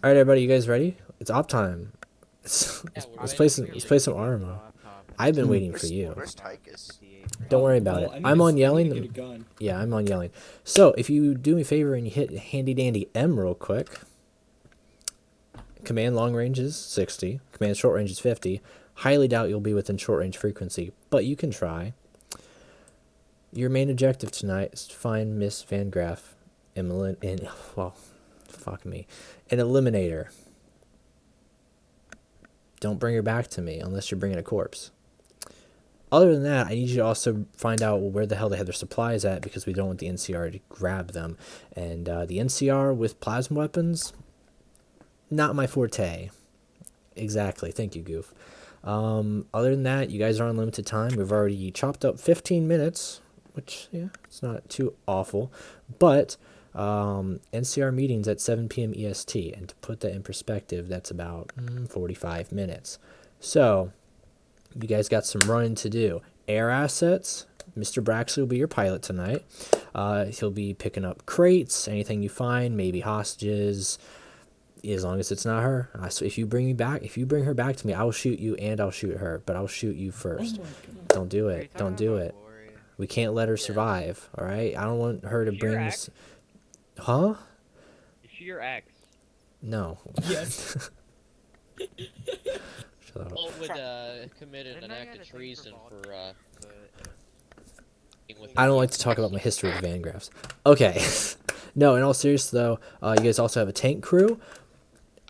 All right, everybody, you guys ready? It's op time. Yeah, we're Let's ready play for some. you. Let's play some Arma. I've been waiting for Where's you. where's Tychus? Don't worry about it. I'm on yelling. I need to get a gun. Yeah, I'm on yelling. So if you do me a favor and you hit handy dandy M real quick. Command long range is 60. Command short range is 50. Highly doubt you'll be within short range frequency, but you can try. Your main objective tonight is to find Miss Van Graff well, fuck me, an eliminator. Don't bring her back to me unless you're bringing a corpse. Other than that, I need you to also find out where the hell they have their supplies at, because we don't want the NCR to grab them. And the NCR with plasma weapons, not my forte. Exactly. Thank you, Goof. Other than that, you guys are on limited time. We've already chopped up 15 minutes, which, yeah, it's not too awful. But NCR meetings at 7 p.m. EST. And to put that in perspective, that's about 45 minutes. So you guys got some running to do. Air assets. Mr. Braxley will be your pilot tonight. He'll be picking up crates, anything you find, maybe hostages, as long as it's not her. So if you bring her back to me, I'll shoot you and I'll shoot her, but I'll shoot you first. Don't do it. Don't do it. We can't let her survive, all right? I don't want her to bring this. Huh? Is she your ex? No. Yes. Shut up. Well, would committed an act of treason for I don't like to talk about my history with Van Graffs. Okay. No, in all seriousness though, you guys also have a tank crew.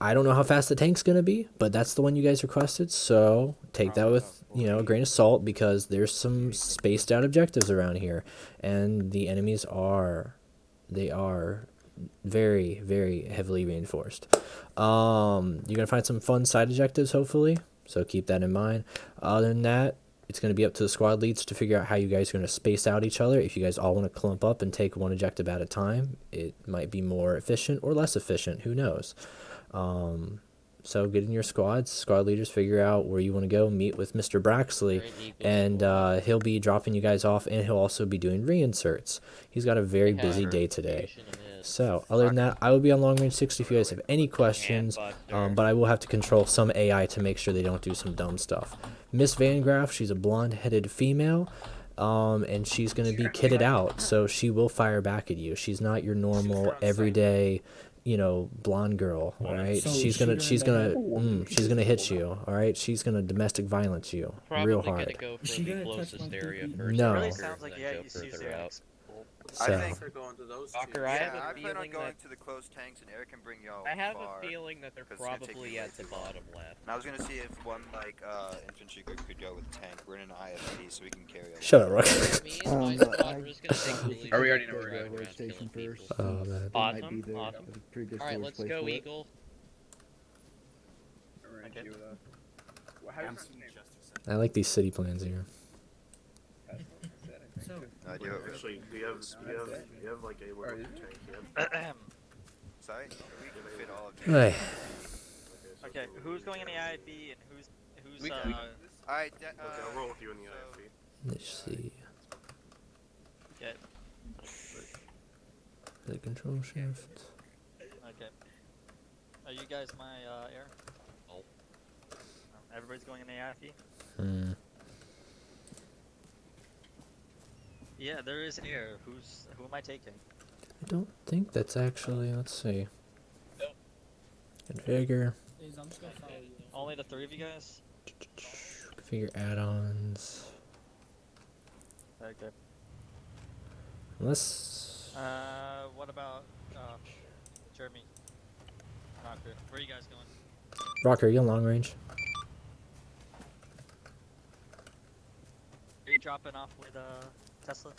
I don't know how fast the tank's gonna be, but that's the one you guys requested, so take that with, a grain of salt, because there's some spaced out objectives around here, and the enemies are very, very heavily reinforced. You're gonna find some fun side objectives, hopefully, so keep that in mind. Other than that, it's going to be up to the squad leads to figure out how you guys are going to space out each other. If you guys all want to clump up and take one objective at a time, it might be more efficient or less efficient. Who knows? So get in your squads. Squad leaders figure out where you want to go. Meet with Mr. Braxley, and he'll be dropping you guys off, and he'll also be doing reinserts. He's got a very busy day today. So, other than that, I will be on long range 60 if you guys have any questions, but I will have to control some AI to make sure they don't do some dumb stuff. Miss Van Graff, she's a blonde-headed female, and she's going to be kitted out, so she will fire back at you. She's not your normal, everyday, blonde girl, all right? So she's gonna hit you, all right? She's gonna domestic violence you real hard. Go for She the gonna touch closest my area baby? first. No. It really sounds like yeah, you see out. So, I think they're going to those Walker, two. I Yeah, have a I plan on feeling going that- to the closed tanks, and Eric can bring y'all. I have far, a feeling that they're 'cause it's gonna take probably me way at the too long. bottom left. And I was gonna see if one infantry group could go with the tank. We're in an IFP, so we can carry. shut up, Rock. Me and my squad, we're just gonna take the lead. Are we already know We're where going we're around station killing first? people. Oh, man. Awesome, awesome. Alright, let's go, Eagle. Okay. I like these city plans here. No idea what we're Actually, we have like a working tank. Sorry, we can fit all of Hey. Okay, who's going in the IFB and who's Alright, Okay, I'll roll with you in the IFP. Let's see. Okay. The control shift. Okay. Are you guys my air? No. Everybody's going in the IFB? Hmm. Yeah, there is air. Who am I taking? I don't think that's actually. Let's see. Configure. Only the three of you guys? Configure add-ons. Okay. Unless. What about Jeremy? Rocker. Where are you guys going? Rocker, are you on long range? Are you dropping off with Tesla?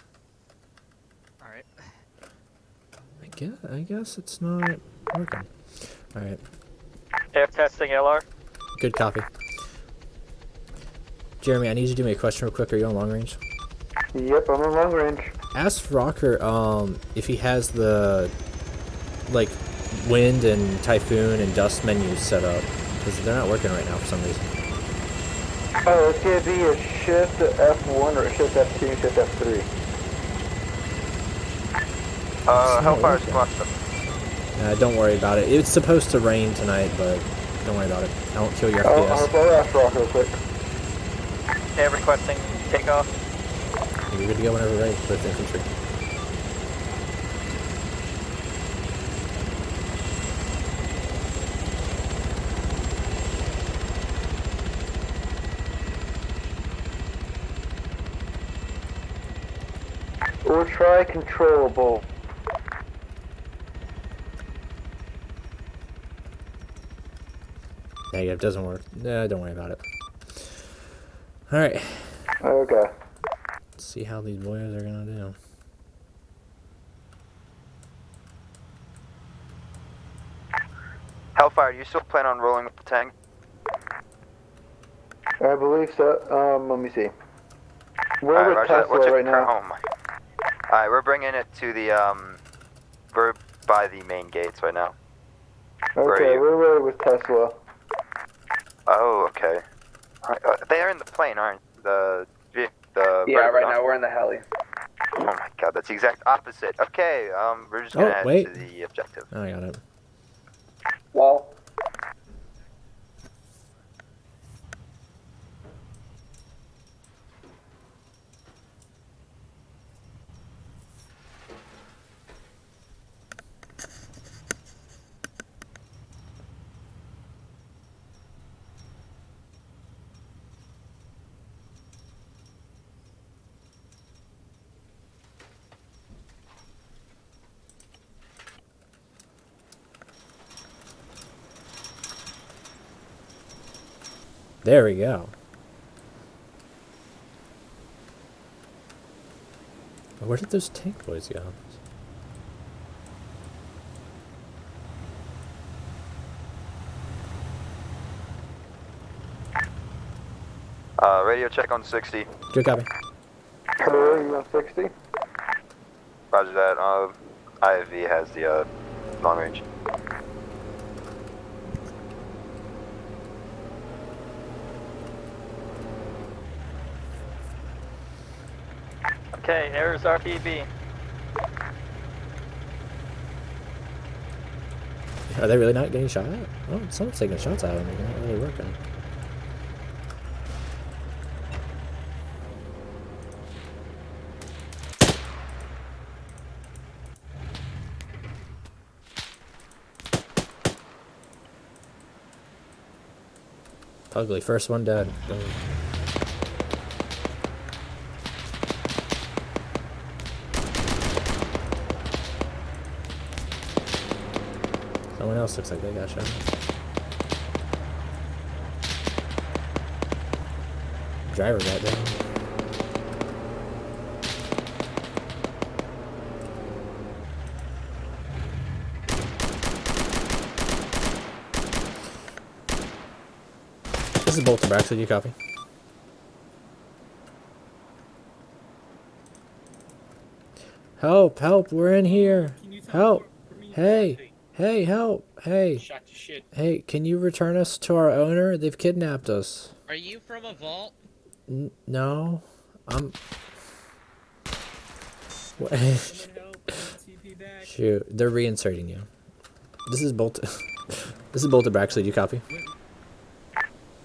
Alright. I guess it's not working. Alright. Air testing LR. Good copy. Jeremy, I need you to do me a question real quick. Are you on long range? Yep, I'm on long range. Ask Rocker if he has the wind and typhoon and dust menus set up, because they're not working right now for some reason. Oh, it's gonna be a shift F1 or a shift F2, shift F3. How far is squad? Don't worry about it. It's supposed to rain tonight, but don't worry about it. I won't kill your Oh, FPS. blow ass rock real quick. Hey, requesting takeoff. You're good to go whenever ready with infantry. Or try controllable. Negative, doesn't work. Don't worry about it. Alright. Okay. Let's see how these boys are gonna do. Hellfire, you still plan on rolling with the tank? I believe so. Let me see. We're Alright, with roger that. Tesla What's your right now. Oh my. Alright, we're bringing it to the, we're by the main gates right now. Where are Okay, you? we're really with Tesla. Oh, okay. They're in the plane, aren't the Yeah, right now we're in the heli. Oh my god, that's the exact opposite. Okay, we're just gonna head wait. to the objective. I got it. Well. There we go. Where did those tank boys go? Radio check on 60. Good copy. Hello, you on 60? Roger that. IFV has the, long range. Okay, there's RTB. Are they really not getting shot at? Oh, someone's taking shots at them. They're not really working. Ugly, first one dead. Boom. Someone else looks like they got shot. Driver got down. This is Bolton Braxton, you copy? Help, help, we're in here. Help. Hey, hey, help. Hey. Hey, can you return us to our owner? They've kidnapped us. Are you from a vault? No. I'm... What? Shoot, they're reinserting you. This is Bolton. This is Bolton Braxton, you copy?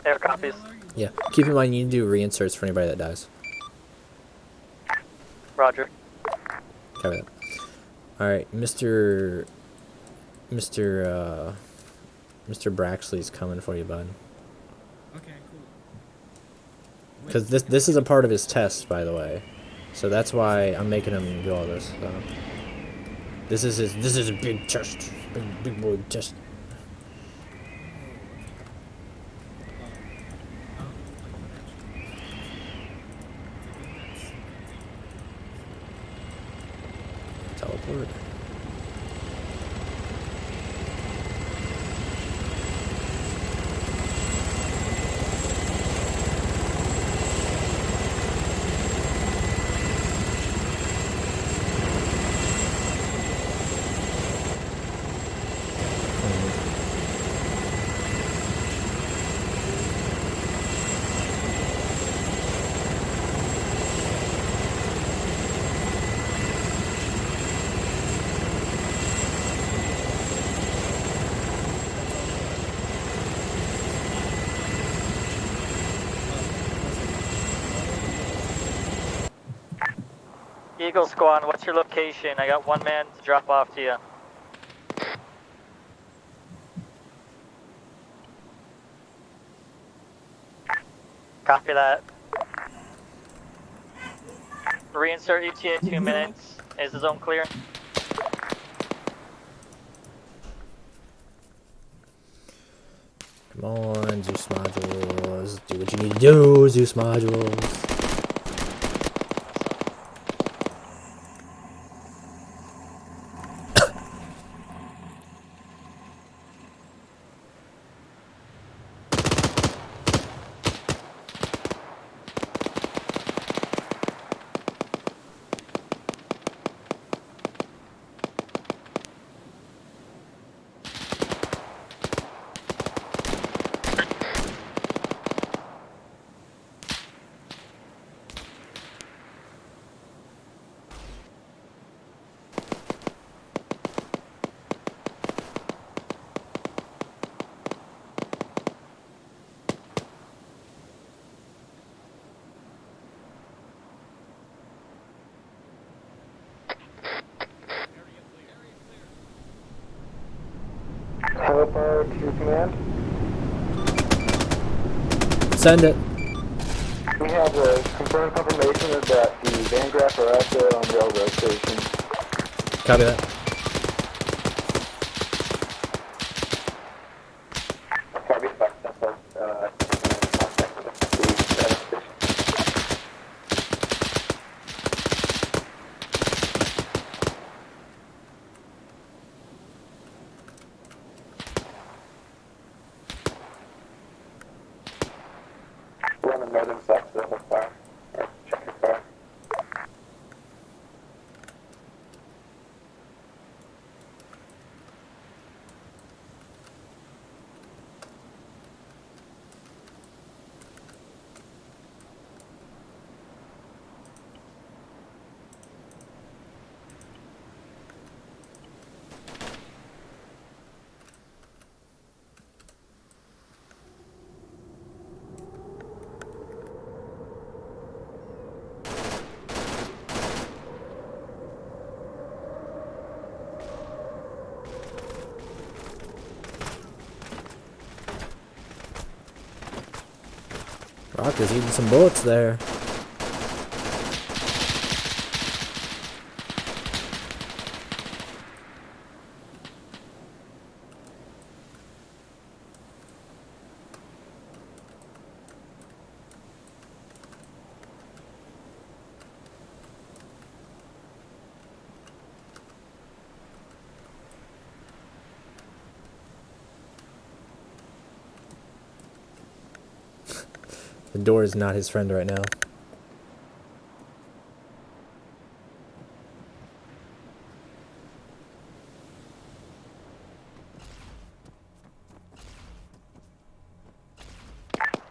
Air copies. Yeah, keep in mind you need to do reinserts for anybody that dies. Roger. Cover that. Alright, Mr. Braxley's coming for you, bud. Okay, cool. Because this is a part of his test, by the way. So that's why I'm making him do all this. So. This is a big test. Big boy test. Teleport. Eagle Squad, what's your location? I got one man to drop off to you. Copy that. Reinsert ETA 2 minutes. Is the zone clear? Come on, Zeus modules. Do what you need to do, Zeus modules. Hellfire to command. Send it. We have a confirmed confirmation that the Van Graffs are out there on the railroad station. Copy that. Copy, that's we're on the northern side of the fire. Check your fire. Rock is eating some bullets there. The door is not his friend right now.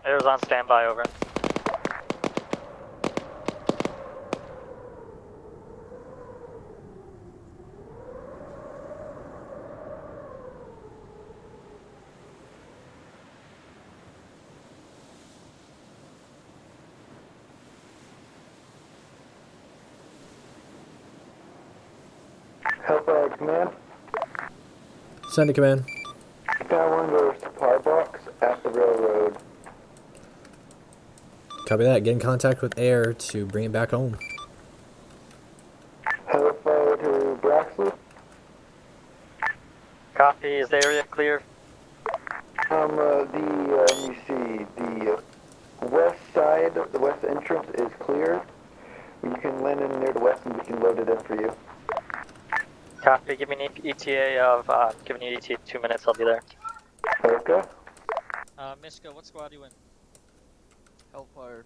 Air's on standby, over. Hellfire to command. Send a command. Found one of their supply box at the railroad. Copy that. Get in contact with air to bring it back home. Hellfire to Braxley. Copy, is the area clear? Let me see, the west side, the west entrance is clear. You can land in near the west and we can load it in for you. Copy, give me an ETA of, giving you ETA 2 minutes, I'll be there. Okay. Misko, what squad are you in? Hellfire.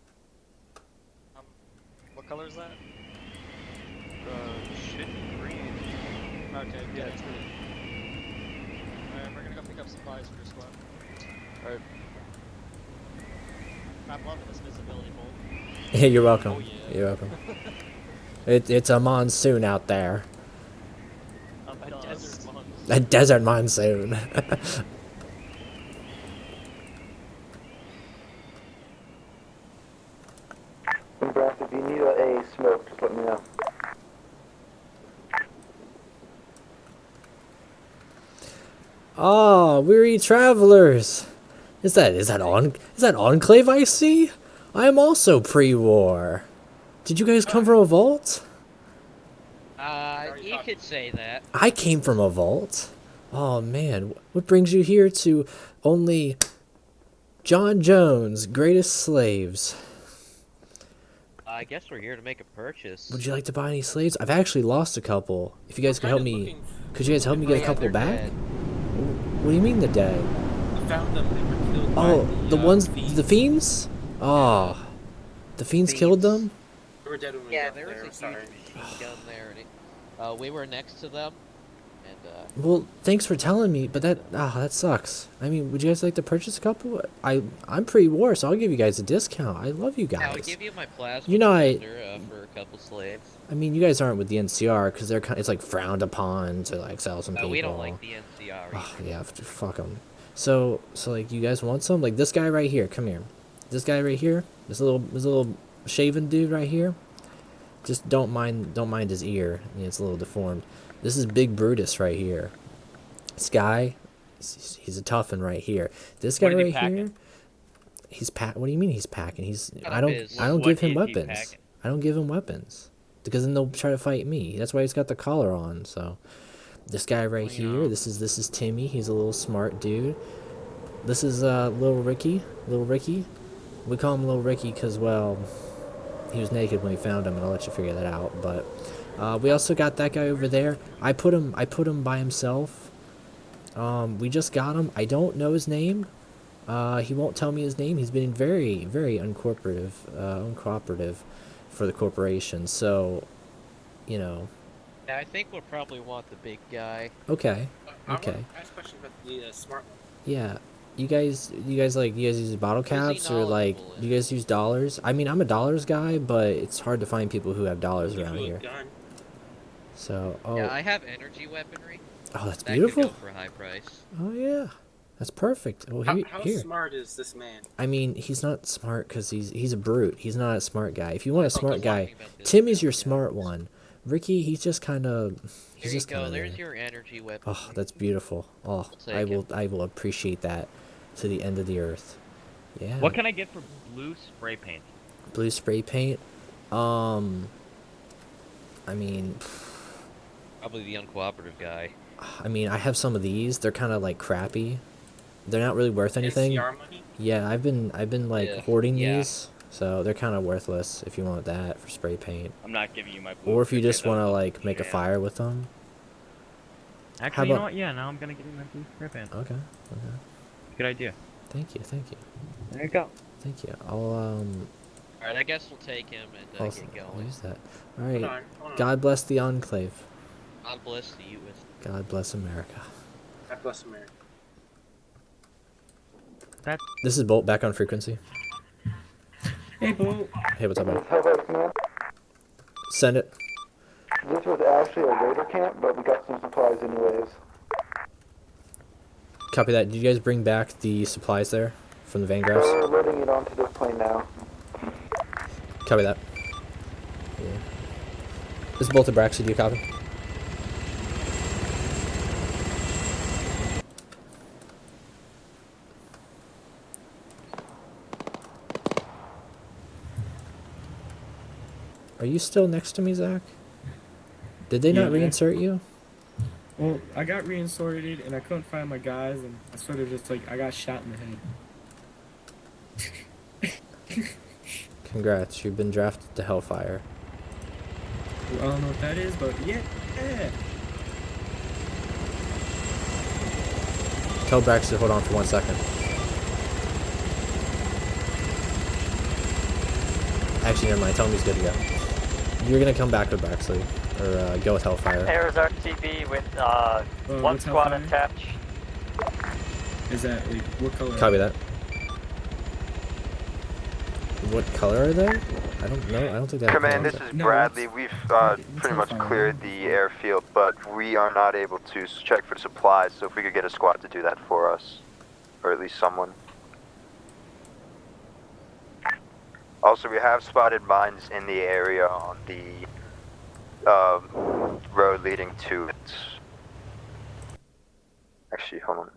What color is that? Shit, green. Okay, Yeah, good. it's green. Alright, we're gonna go pick up supplies for your squad. Alright. I'm loving this visibility bolt. Yeah, you're welcome. Oh, yeah. You're welcome. It's a monsoon out there. A desert month. A desert monsoon. And Brax, if you need a smoke, just let me know. Oh, weary travelers. Is that Enclave I see? I am also pre-war. Did you guys come from a vault? You could say that. I came from a vault. Oh man, what brings you here to only John Jones' greatest slaves? I guess we're here to make a purchase. Would you like to buy any slaves? I've actually lost a couple. If you guys could help me, could you guys help me get a couple they're back? dead. What do you mean they're dead? I found them. They were killed Oh, by the ones, fiends. the fiends? Oh, the fiends killed them? They were dead when we Yeah, got there was there. a huge Sorry. machine gun there, and we were next to them, and Well, thanks for telling me, but that sucks. I mean, would you guys like to purchase a couple? I'm pre-war, so I'll give you guys a discount. I love you I'll guys. give you my plasma You know, for a couple slaves. I mean, you guys aren't with the NCR because they're it's like frowned upon to like sell some people. We don't like the NCR. Oh, yeah, fuck them. So like, you guys want some? Like this guy right here. Come here. This guy right here. This little shaven dude right here. Just don't mind his ear. Yeah, it's a little deformed. This is Big Brutus right here. This guy, he's a toughin right here. This guy right here, he's pack. What do you mean he's packing? I don't give him weapons. I don't give him weapons because then they'll try to fight me. That's why he's got the collar on. So this guy right here, this is Timmy. He's a little smart dude. This is Little Ricky. Little Ricky. We call him Little Ricky because, well, he was naked when we found him, and I'll let you figure that out. But we also got that guy over there. I put him by himself. We just got him. I don't know his name. He won't tell me his name. He's been very, very uncooperative for the corporation. So, you know. Yeah, I think we'll probably want the big guy. Okay. I Okay. want to ask a question about the smart one. Yeah. You guys use bottle caps or like you guys use dollars? I mean, I'm a dollars guy, but it's hard to find people who have dollars around here. Gun. So, Yeah, I have energy weaponry. Oh, that's that beautiful. Could go for a high price. Oh yeah, that's perfect. Well, How here. smart is this man? I mean, he's not smart because he's a brute. He's not a smart guy. If you want a smart guy, talking about this Timmy's your guy. smart one. Ricky, he's just kind of. Here you go. There's your energy weapon. Oh, that's beautiful. Oh, I will appreciate that to the end of the earth. Yeah. What can I get for blue spray paint? Blue spray paint? I mean, Probably the uncooperative guy. I have some of these. They're kind of like crappy. They're not really worth anything. NCR money? Yeah, I've been like Yeah, hoarding yeah. these, so they're kind of worthless if you want that for spray paint. I'm not giving you my blue Or if you spray just paint, want to though. like make a Yeah. fire with them. Actually, you know about- what? Yeah, now I'm gonna give you my blue spray paint. Okay. Good idea. Thank you. There you go. Thank you. I'll Alright, I guess we'll take him and also get I'll going. use that. All Hold right. on. God bless the Enclave. God bless the U.S. God bless America. God bless America. This is Bolt back on frequency. Hey, Boo. Hey, what's up, man? Hello, command. Send it. This was actually a raider camp, but we got some supplies anyways. Copy that. Did you guys bring back the supplies there from the Van Graffs? We're loading it onto this plane now. Copy that. Yeah. This is Bolt to Braxy. Do you copy? Are you still next to me, Zach? Did they not Yeah. reinsert you? Well, I got reinsorted and I couldn't find my guys, and I sort of just I got shot in the head. Congrats, you've been drafted to Hellfire. I don't know what that is, but yeah. Tell Brax to hold on for 1 second. Actually, never mind. Tell him he's good to go. You're gonna come back with Braxley, or go with Hellfire. Air is RTB with one what's squad Hellfire? attached. Is that what color? Copy that. What color are they? I don't know. I don't think they have Command, colors. this is No, Bradley. it's- We've it's pretty much Hellfire. cleared the airfield, but we are not able to check for supplies, so if we could get a squad to do that for us. Or at least someone. Also, we have spotted mines in the area on the road leading to it. Actually, hold on.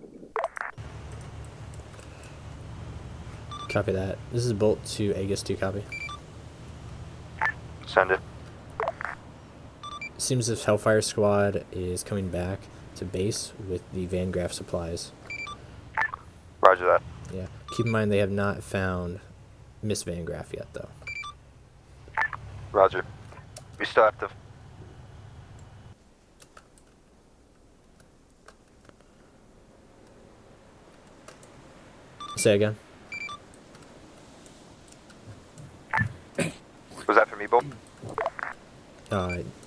Copy that. This is Bolt to Aegis 2, copy. Send it. Seems as if Hellfire Squad is coming back to base with the Van Graff supplies. Roger that. Yeah. Keep in mind they have not found Miss Van Graff yet, though. Roger. We still have to. Say again. Was that for me, Bolt?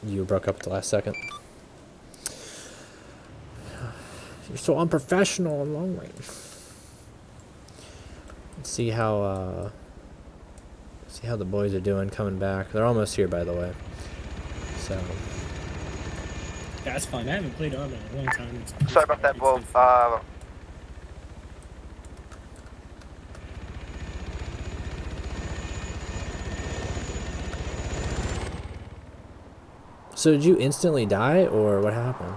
You broke up at the last second. You're so unprofessional in long range. Let's see how the boys are doing coming back. They're almost here, by the way. So. That's fine. I haven't played Arma in a long time. Sorry about that, Bolt. So did you instantly die, or what happened?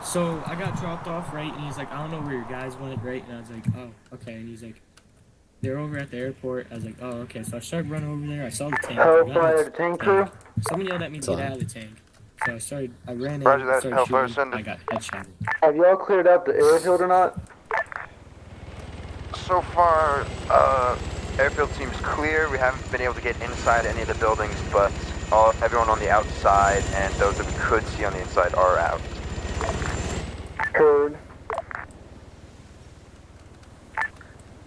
So I got dropped off, right? And he's like, I don't know where your guys went, right? And I was like, oh, okay. And he's like, they're over at the airport. I was like, oh, okay. So I started running over there. I saw the tank. Hellfire tank crew. Someone yelled at me to get out of the tank. So I ran in. Roger that, started Hellfire, shooting. send it. I got headshot. Have y'all cleared out the airfield or not? So far, airfield seems clear. We haven't been able to get inside any of the buildings, but everyone on the outside and those that we could see on the inside are out. Heard.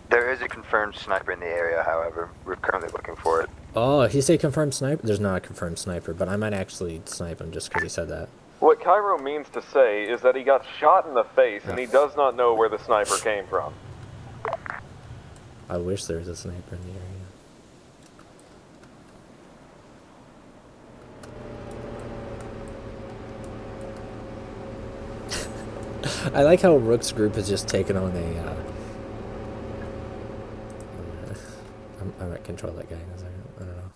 There is a confirmed sniper in the area, however. We're currently looking for it. Oh, he say confirmed sniper? There's not a confirmed sniper, but I might actually snipe him just because he said that. What Cairo means to say is that he got shot in the face and he does not know where the sniper came from. I wish there was a sniper in the area. I like how Rook's group has just taken on a. I might control that guy in a second. I don't know.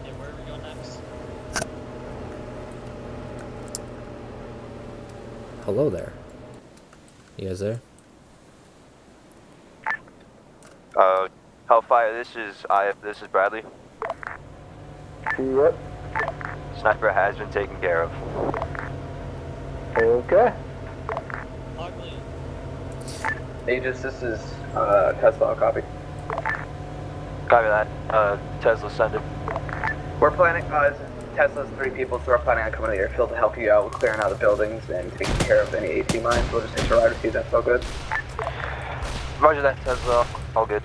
Okay, where are we going next? Hello there. You guys there? Hellfire, this is Bradley. Yep. Sniper has been taken care of. Okay. Ugly. Aegis, this is Tesla, copy. Copy that. Tesla, send it. We're planning, Tesla's 3 people, so we're planning on coming to the airfield to help you out with clearing out the buildings and taking care of any AT mines. We'll just hit your rider see if that's all good. Roger that, Tesla. All good.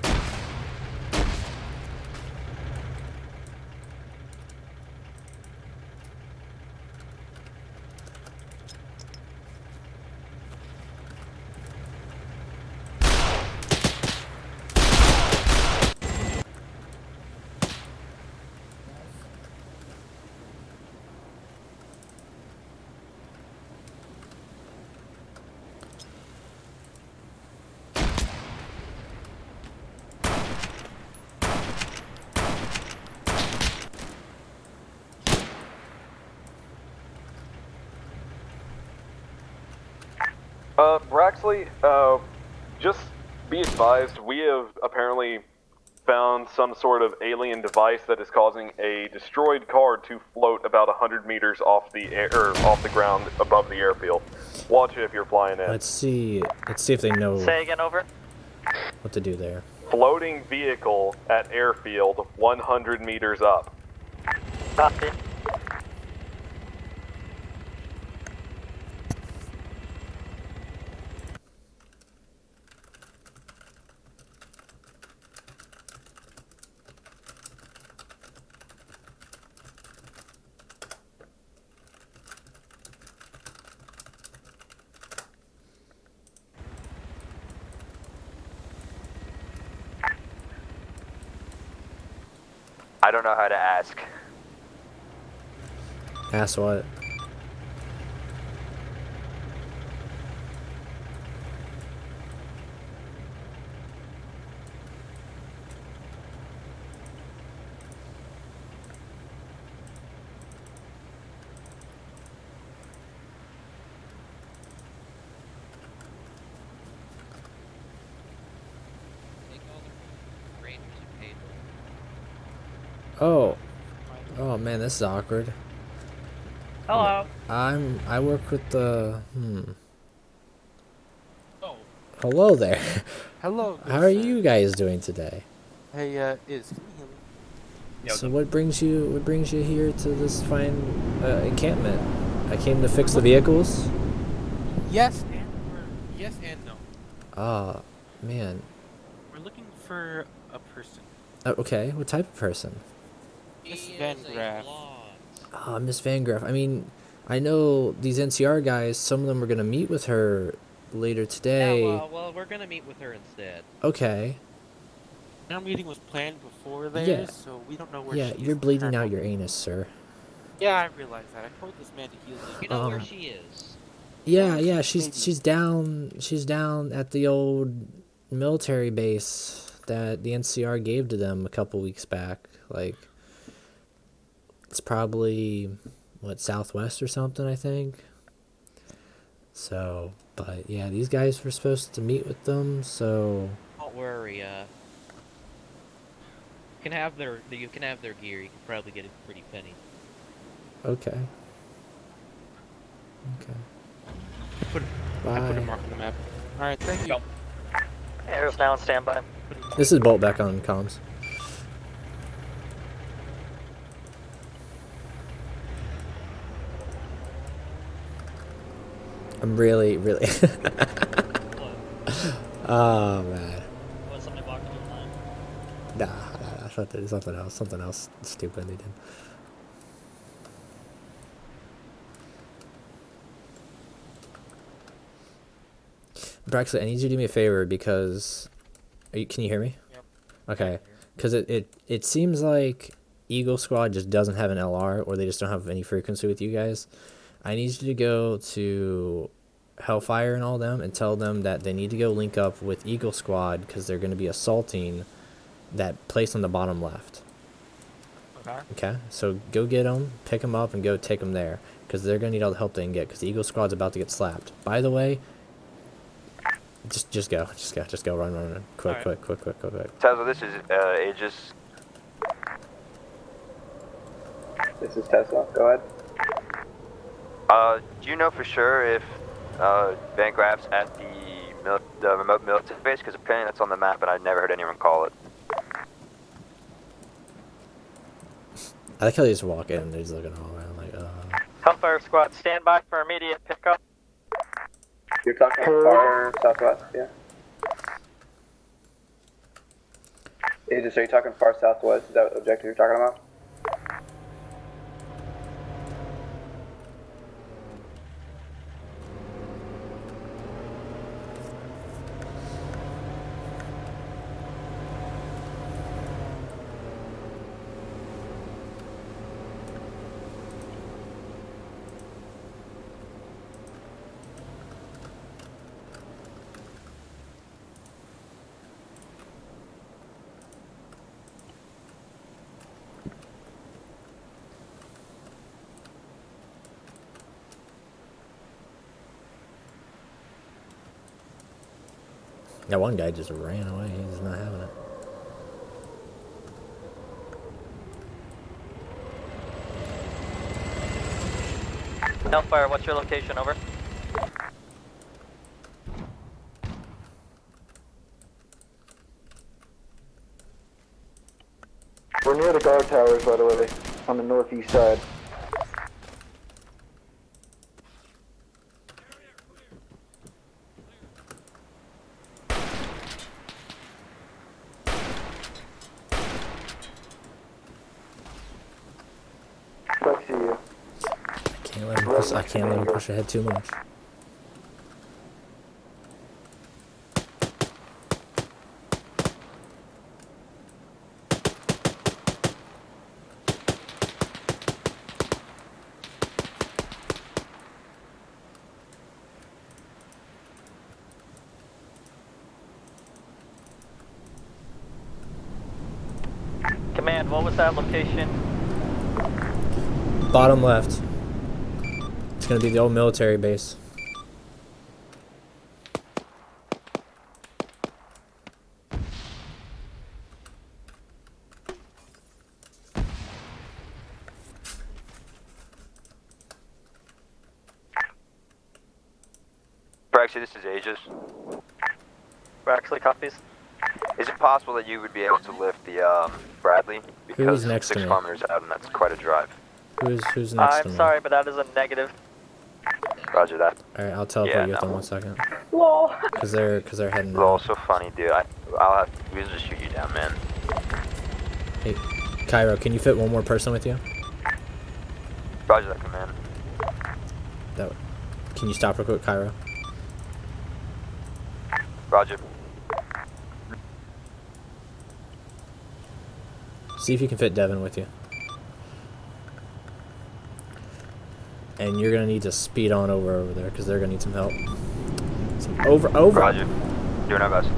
Braxley, just be advised, we have apparently found some sort of alien device that is causing a destroyed car to float about 100 meters off the air, off the ground above the airfield. Watch it if you're flying in. Let's see if they know. Say again, over. What to do there. Floating vehicle at airfield 100 meters up. Copy. I don't know how to ask. Ask what? Oh. Oh man, this is awkward. Hello. I work with the Oh. Hello there. Hello. How are you guys doing today? Hey, can you hear me? So what brings you here to this fine encampment? I came to fix the vehicles. Yes and no. Ah, man. We're looking for a person. Okay, what type of person? Miss Van Graff. Ah, Miss Van Graff. I mean, I know these NCR guys. Some of them are gonna meet with her later today. Yeah, well, we're gonna meet with her instead. Okay. Our meeting was planned before theirs, Yeah. so we don't know where Yeah, she is. you're bleeding out your anus, sir. Yeah, I realize that. I told this man to heal his. You know where she is. Yeah, she's down at the old military base that the NCR gave to them a couple weeks back. Like, it's probably what, southwest or something, I think. So, but yeah, these guys were supposed to meet with them, so Don't worry. You can have their gear. You can probably get it for pretty penny. okay. Okay. I put a Bye. mark on the map. Alright, thank you. Air's now on standby. This is Bolt back on comms. I'm really oh man. What, somebody blocked you online? Nah, something else stupid they did. Braxley, I need you to do me a favor because can you hear me? Yep. Okay, because it seems like Eagle Squad just doesn't have an LR, or they just don't have any frequency with you guys. I need you to go to Hellfire and all them and tell them that they need to go link up with Eagle Squad because they're going to be assaulting that place on the bottom left. Okay. Okay, so go get them, pick them up, and go take them there because they're going to need all the help they can get because the Eagle Squad's about to get slapped. By the way, just go, run, quick. Tesla, this is Aegis. This is Tesla. Go ahead. Do you know for sure if Van Graff's at the remote military base? Because apparently that's on the map, and I've never heard anyone call it. I like how they just walk in and they're just looking all around like, Hellfire Squad, stand by for immediate pickup. You're talking far southwest, yeah? Aegis, are you talking far southwest? Is that the objective you're talking about? that one guy just ran away. He's not having it. Hellfire, what's your location? Over. We're near the guard towers, by the way, on the northeast side. I see you. I can't let him push ahead too much. Command, what was that location? Bottom left. It's gonna be the old military base. Braxley, this is Aegis. Braxley copies. Is it possible that you would be able to lift the Bradley? Because next to 6 me? kilometers out, and that's quite a drive. Who's next to I'm me? sorry, but that is a negative. Roger that. Alright, I'll teleport you within 1 second. Lol. Cause they're heading. Lol, so funny, dude. I'll have to just shoot you down, man. Hey, Cairo, can you fit one more person with you? Roger that, command. Can you stop real quick, Cairo? Roger. See if you can fit Devin with you. And you're gonna need to speed on over there because they're gonna need some help. Over. Roger. Doing our best.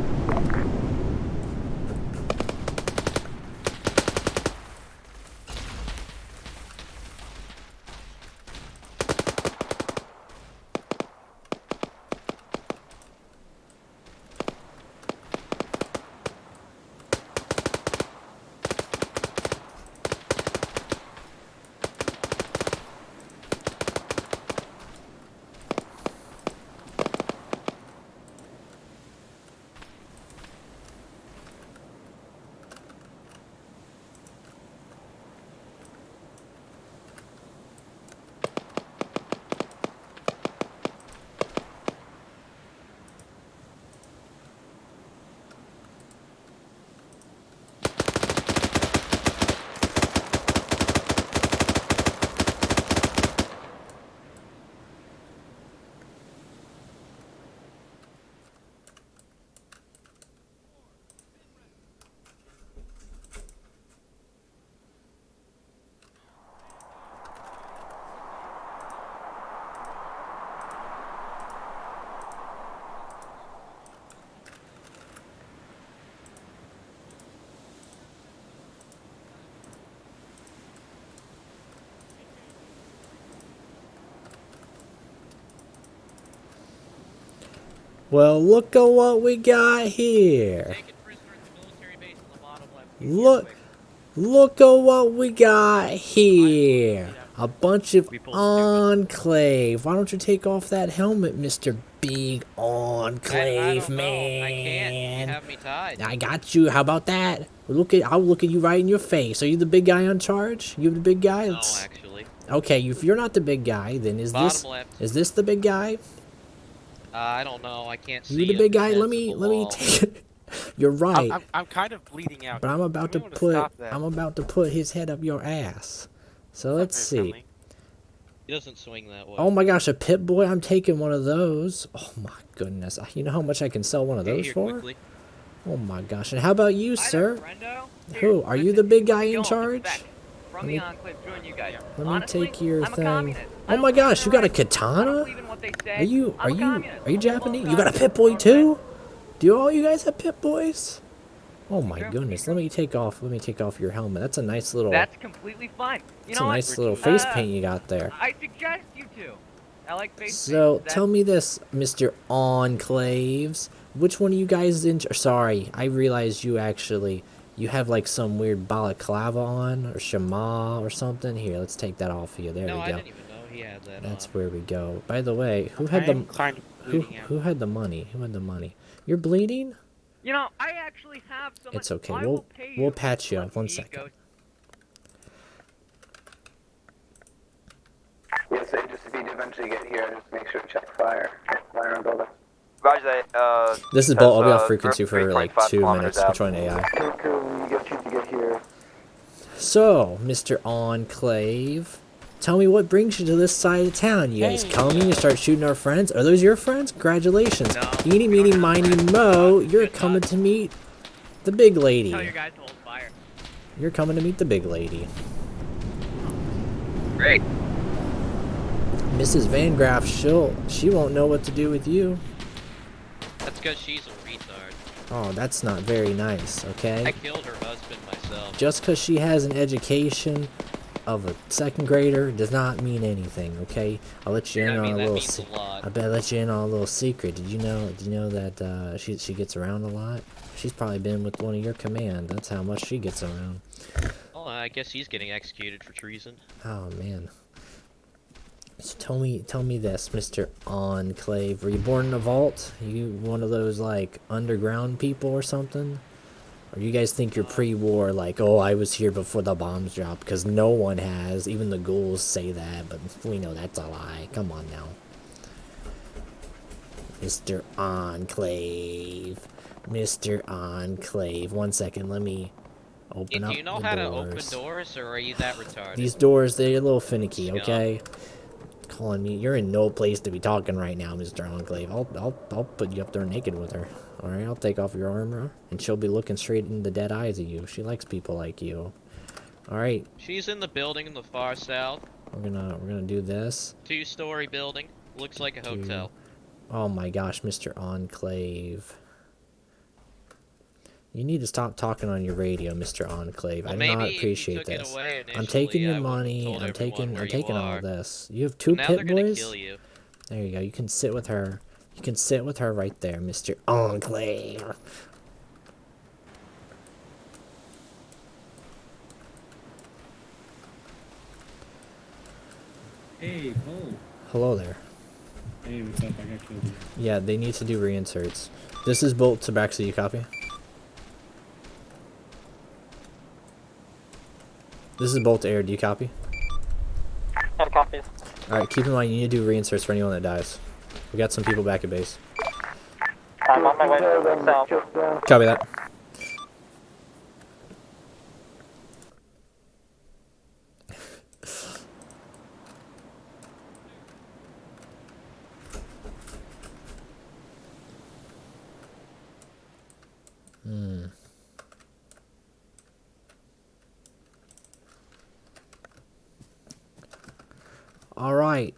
Well, look at what we got here. Look at what we got here. A bunch of Enclave. Why don't you take off that helmet, Mr. Big Enclave man? I can't. You have me tied. I got you. How about that? I'll look at you right in your face. Are you the big guy on charge? You the big guy? No, actually. Okay, if you're not the big guy, then is this the big guy? I don't know. I can't see. You the big guy? Let me take it. You're right. I'm kind of bleeding out. But I'm about to put his head up your ass. So let's see. He doesn't swing that way. Oh my gosh, a pit boy! I'm taking one of those. Oh my goodness! You know how much I can sell one of those for? Quickly. Oh my gosh! And how about you, sir? Who are you? The big guy in charge? Let me take your thing. Oh my gosh! You got a katana? Are you Japanese? You got a pit boy too? Do all you guys have pit boys? Oh my goodness! Let me take off your helmet. That's a nice little. That's completely fine. That's a nice little face paint you got there. I suggest you to. I like face So tell me this, Mr. Enclaves. Which one of you guys Sorry, I realized you have like some weird balaclava on or shema or something. Here, let's take that off of you. There we go. I didn't even know he had that. That's where we go. By the way, who had the money? Who had the money? You're bleeding? You know, I actually have so It's much. okay. We'll patch you up. 1 second. Yes, just if you eventually get here, just make sure to check fire on building. Roger that. This is Bolt. I'll be off frequency for like 2 minutes. Controlling AI. You get here. So, Mr. Enclave, tell me what brings you to this side of town. You guys coming to start shooting our friends? Are those your friends? Congratulations. Eeny, meeny, miny, mo, you're coming to meet the big lady. Tell your guys to hold fire. You're coming to meet the big lady. Great. Mrs. Van Graff, she won't know what to do with you. That's because she's a retard. Oh, that's not very nice, okay? I killed her husband myself. Just because she has an education of a 2nd grader does not mean anything, okay? I'll let you in on a little. I bet I let you in on a little secret. Did you know that she gets around a lot? She's probably been with one of your command. That's how much she gets around. Oh, I guess he's getting executed for treason. Oh man. So tell me this, Mr. Enclave. Were you born in a vault? Are you one of those like underground people or something? Or you guys think you're pre-war, like, oh, I was here before the bombs dropped? Because no one has. Even the ghouls say that, but we know that's a lie. Come on now. Mr. Enclave. Mr. Enclave. 1 second, let me open up Do you know the how doors. to open doors, or are you that retarded? These doors, they're a little finicky, okay? Calling me. You're in no place to be talking right now, Mr. Enclave. I'll put you up there naked with her. Alright, I'll take off your armor, and she'll be looking straight in the dead eyes of you. She likes people like you. Alright. She's in the building in the far south. We're gonna do this. 2-story building. Looks like a hotel. Oh my gosh, Mr. Enclave. You need to stop talking on your radio, Mr. Enclave. Well, I do not appreciate this. I'm taking your money. I'm taking all this. You have two pit boys? Kill you. There you go. You can sit with her. You can sit with her right there, Mr. Enclave. Hey, Cole. Hello there. Hey, what's up? I got killed. Yeah, they need to do reinserts. This is Bolt Tabaxi, you copy? This is Bolt Air, do you copy? Got copies. Alright, keep in mind you need to do reinserts for anyone that dies. We got some people back at base. I'm on my way to south. Copy that. Alright.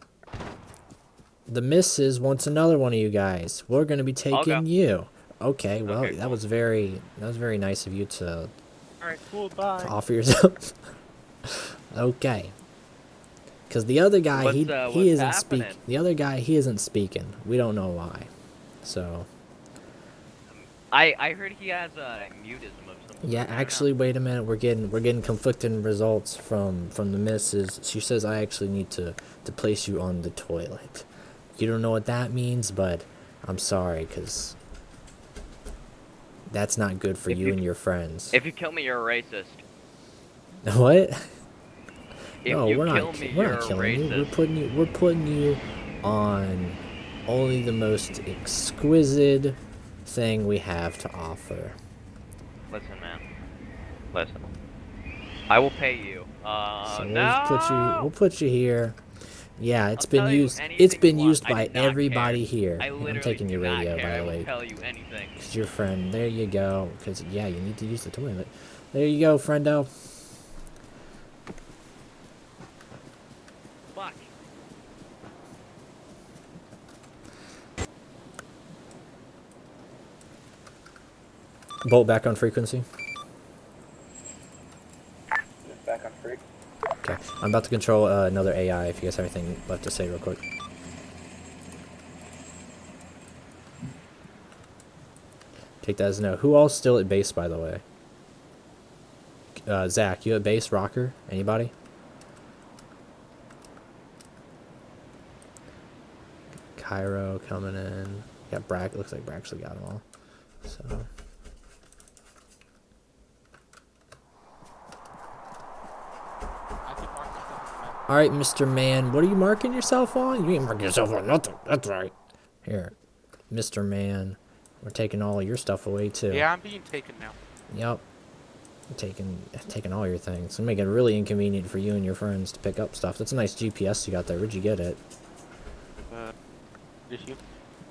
The missus wants another one of you guys. We're gonna be taking you. Okay, well, that was very nice of you to Alright, cool, bye. to offer yourself. Okay. Because the other guy, he isn't speaking. The other guy, he isn't speaking. We don't know why. So. I heard he has mutism of some sort. Yeah, actually, wait a minute. We're getting conflicting results from the missus. She says I actually need to place you on the toilet. You don't know what that means, but I'm sorry, because that's not good for you and your friends. If you kill me, you're a racist. What? If No, you we're kill not. me, We're you're not a killing you. racist. We're putting you on only the most exquisite thing we have to offer. Listen, man. Listen. I will pay you. So No! we'll put you here. Yeah, it's I'll been tell you used. anything It's been you want. used I by do not everybody care. here. I I'm literally taking your do not radio, care. by I the will way. tell you anything. Cause your friend. There you go. Cause yeah, you need to use the toilet. There you go, friendo. Fuck. Bolt back on frequency. Back on free. Okay, I'm about to control another AI. If you guys have anything left to say, real quick. Take that as a no. Who all's still at base, by the way? Zach, you at base? Rocker? Anybody? Cairo coming in. Got Brack. Looks like Brack actually got them all. So. Alright, Mr. Man. What are you marking yourself on? You ain't marking yourself on nothing. That's right. Here. Mr. Man. We're taking all your stuff away, too. Yeah, I'm being taken now. Yep. Taking all your things. It's gonna make it really inconvenient for you and your friends to pick up stuff. That's a nice GPS you got there. Where'd you get it? Issue.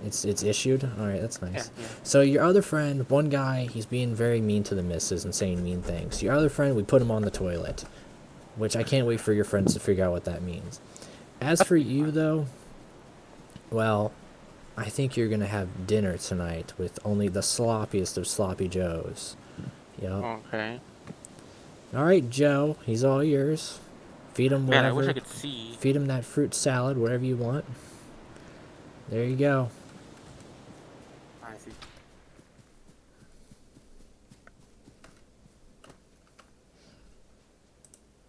It's issued? Alright, that's nice. Yeah, yeah. So your other friend, one guy, he's being very mean to the missus and saying mean things. Your other friend, we put him on the toilet. Which I can't wait for your friends to figure out what that means. As for you, though, well, I think you're gonna have dinner tonight with only the sloppiest of sloppy joes. Yep. Okay. Alright, Joe, he's all yours. Feed him whatever. Man, I wish I could see. Feed him that fruit salad, whatever you want. There you go. I see.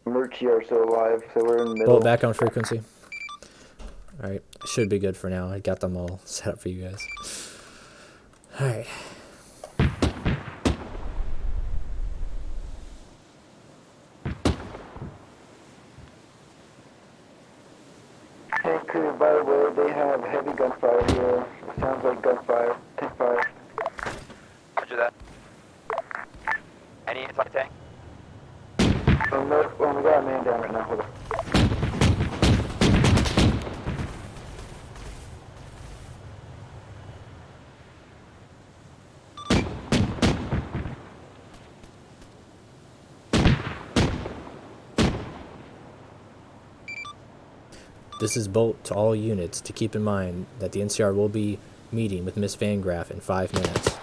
Murky are still alive, so we're in the middle. Bolt back on frequency. Alright, should be good for now. I got them all set up for you guys. Alright. Hey crew, by the way, they have heavy gunfire here. It sounds like gunfire. Tank fire. Roger that. Any inside tank? Oh no, oh we got a man down right now. Hold on. This is Bolt to all units to keep in mind that the NCR will be meeting with Miss Van Graff in 5 minutes.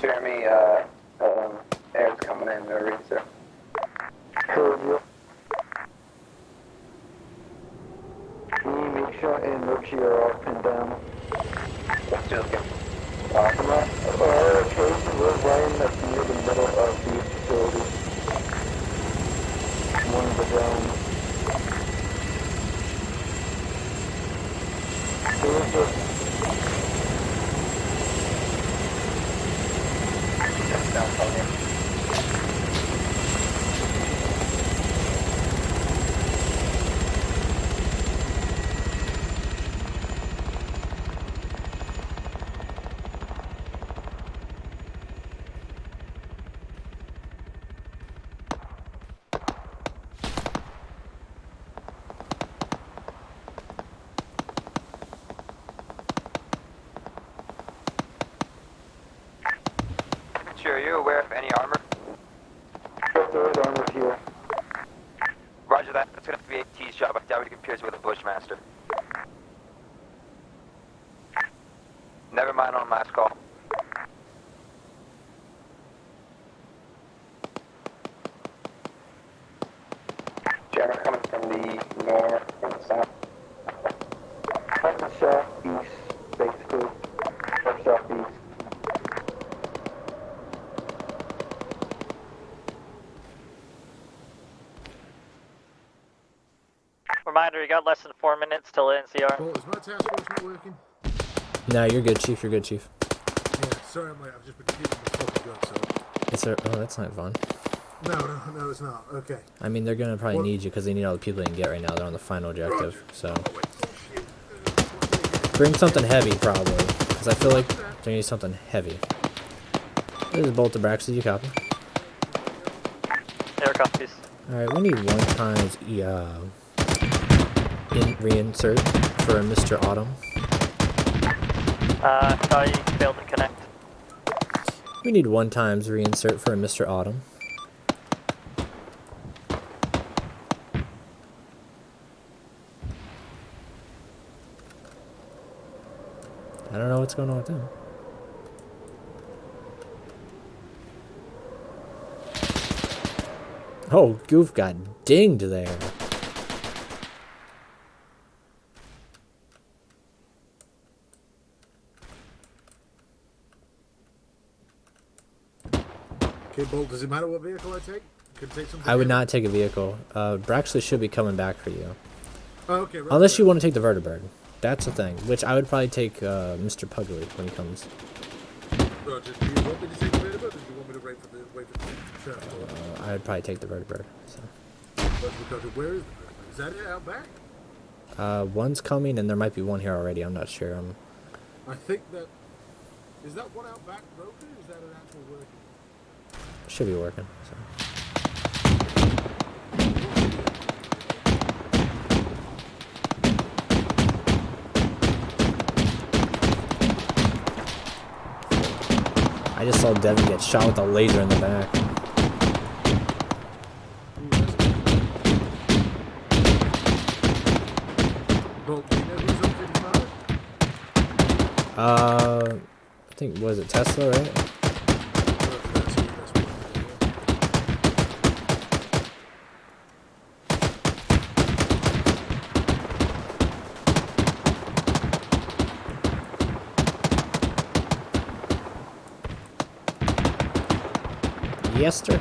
Jeremy, air's coming in, no reason, sir. Can you make sure and Rochi are all pinned down? Let's do it. Arma, okay, we're right near the middle of the facility. One of the domes. There's just down from here. Sure, are you aware of any armor? there is armor here. Roger that. That's gonna have to be AT's job. I doubt we can pierce with a Bushmaster. Never mind on last call. Jeremy coming from the north, from the south. From the southeast, basically. Or southeast. Reminder, you got less than 4 minutes till NCR. Well, is my task force not working? No, you're good, Chief. You're good, Chief. Yeah, sorry, I'm late. I've just been keeping the fucking gun, so. It's a, oh, that's not fun. No, it's not. Okay. I mean, they're gonna probably need you because they need all the people they can get right now. They're on the final objective, so. Bring something heavy, probably, because I feel like they need something heavy. This is Bolt to Braxton. You copy? Air copies. Alright, we need 1 times reinsert for Mr. Autumn. Thought you failed to connect. We need 1 times reinsert for Mr. Autumn. I don't know what's going on with them. Oh, Goof got dinged there. Okay, Bolt, does it matter what vehicle I take? Could take something. I would not take a vehicle. Braxley should be coming back for you. Oh, okay. Right, Unless you want to take the vertibird. That's the thing. Which I would probably take Mr. Pugly when he comes. Roger, do you want me to take the vertibird, or do you want me to wait for the transport? I would probably take the vertibird. So. Because where is the vertibird? Is that it out back? One's coming, and there might be one here already. I'm not sure. I think that... Is that one out back broken, or is that an actual working? Should be working. So. I just saw Devin get shot with a laser in the back. I think, was it Tesla, right? Yes, sir.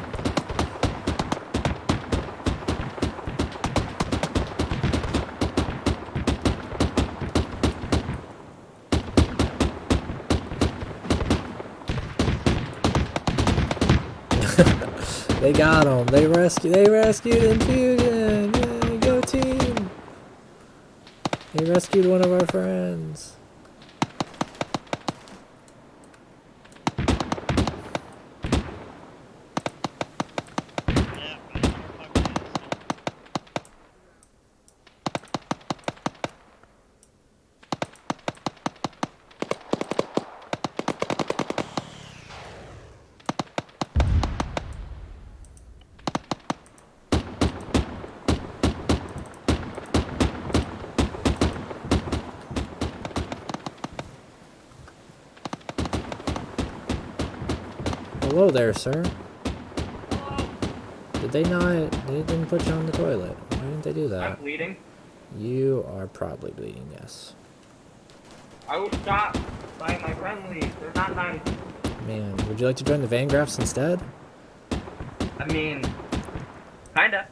They got him. They rescued Infusion. Yay, go team. They rescued one of our friends. Hello there, sir. Did they not? They didn't put you on the toilet. Why didn't they do that? I'm bleeding. You are probably bleeding, yes. I was shot by my friendlies. They're not nice. Man, would you like to join the Graffs instead? I mean, kinda.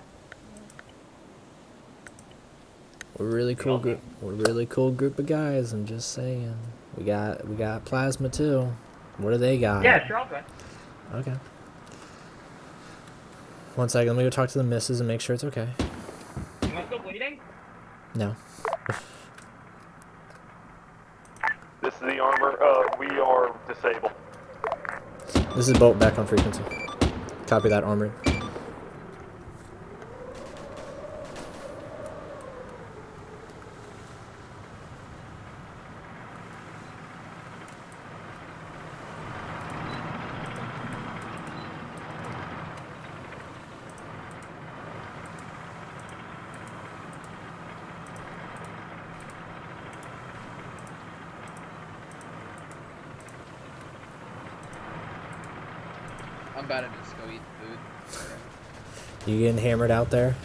We're a really cool group. We're a really cool group of guys. I'm just saying. We got plasma too. What do they got? Yeah, sure, I'll go. Okay. One second, let me go talk to the missus and make sure it's okay. Am I still bleeding? No. This is the Armor. We are disabled. This is Boat back on frequency. Copy that, Armored. I'm about to just go eat food. You getting hammered out there?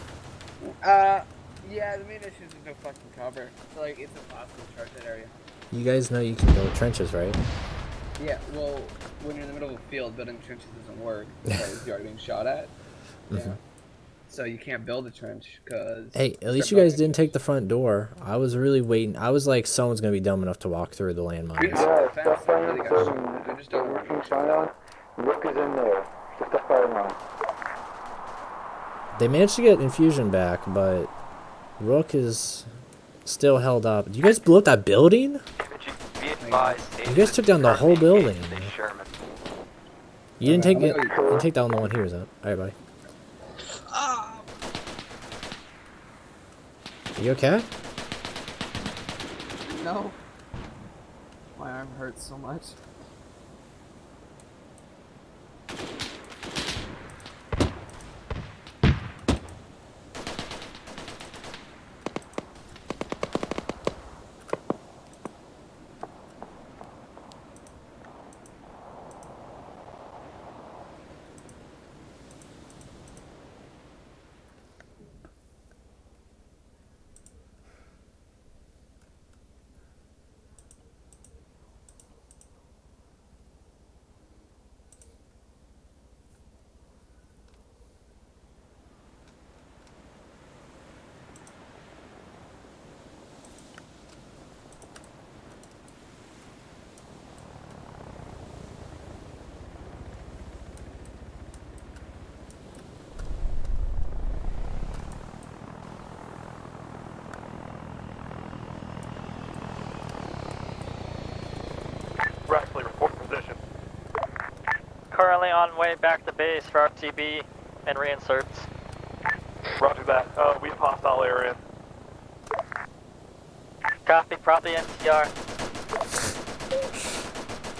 Yeah, the main issue is there's no fucking cover. So, like, it's impossible to charge that area. You guys know you can build trenches, right? Yeah, well, when you're in the middle of a field, building trenches doesn't work because you're already being shot at. Mhm. So you can't build a trench because... Hey, at least you guys didn't take the front door. I was really waiting. I was like, someone's going to be dumb enough to walk through the landmines. Yeah, stop firing on they're just working fine on. Rook is in there. Just stop firing on. They managed to get Infusion back, but Rook is still held up. You guys blew up that building? You guys took down the whole building. You didn't take it. You didn't take down the one here, is that? Alright, buddy. You okay? No. My arm hurts so much. Brackley, report position. Currently on way back to base for RTB and reinserts. Roger that. We have hostile area. Copy, probably NCR.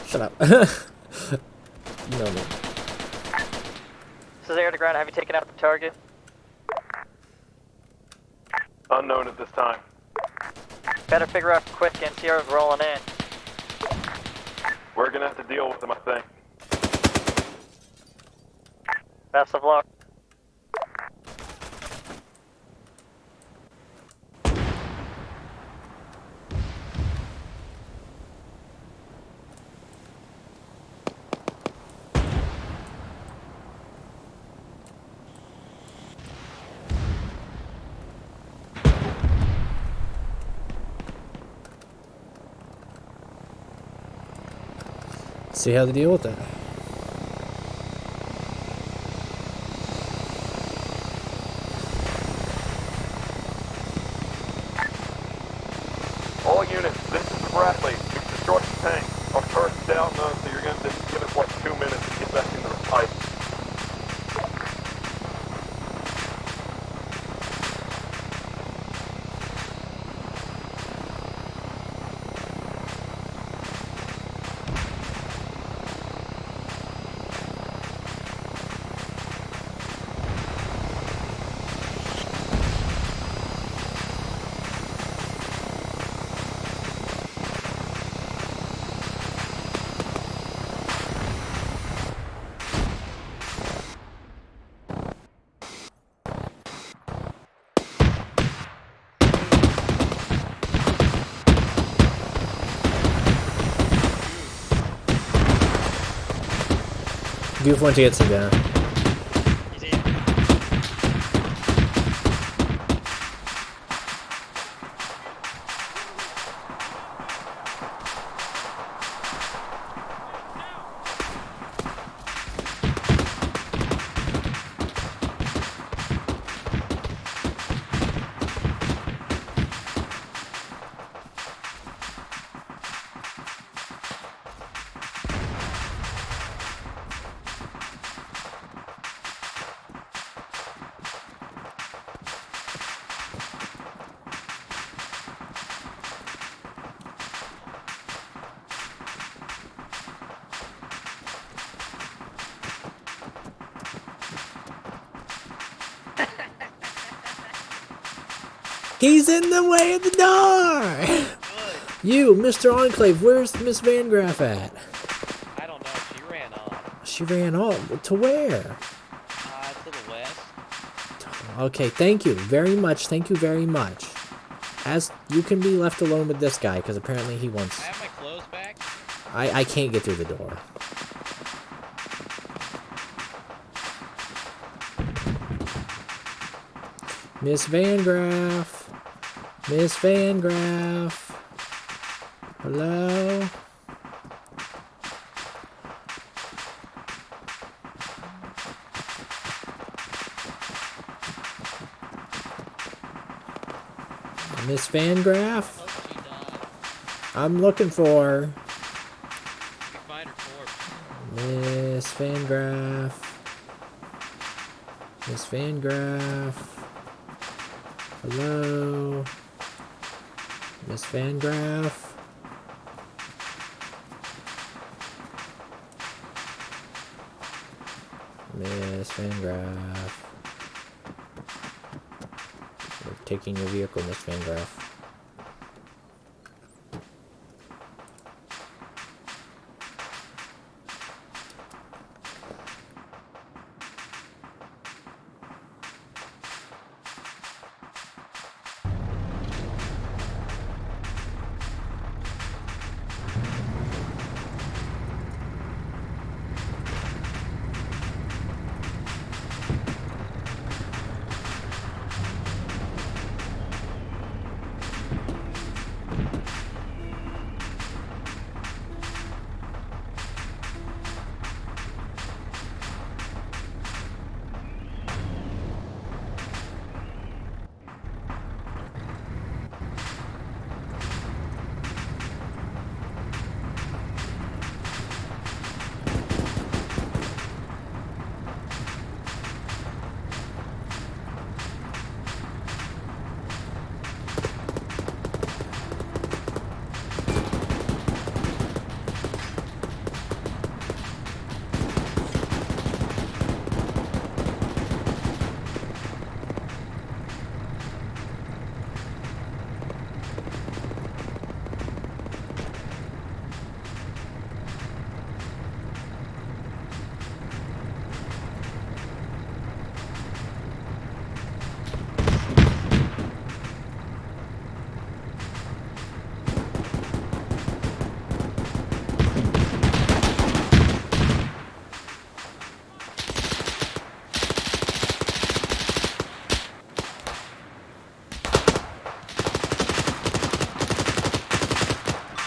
Shut up. You know me. This is air to ground. Have you taken out the target? Unknown at this time. Better figure out quick. NCR is rolling in. We're gonna have to deal with them, I think. Best of luck. see how to deal with that. All units, this is Bradley. We've destroyed the tank. Our first down none, so you're going to give us like 2 minutes to get back into the fight. Goof went to get some dinner. He's in the way of the door! You, Mr. Enclave, where's Miss Van Graff at? I don't know. She ran off. She ran off. To where? To the west. Okay, thank you very much. Thank you very much. As you can be left alone with this guy, because apparently he wants... I have my clothes back. I can't get through the door. Miss Van Graff. Miss Van Graff. Hello? Miss Van Graff? I'm looking for her. Miss Van Graff. Miss Van Graff. Hello? Miss Van Graff? Miss Van Graff. We're taking your vehicle, Miss Van Graff.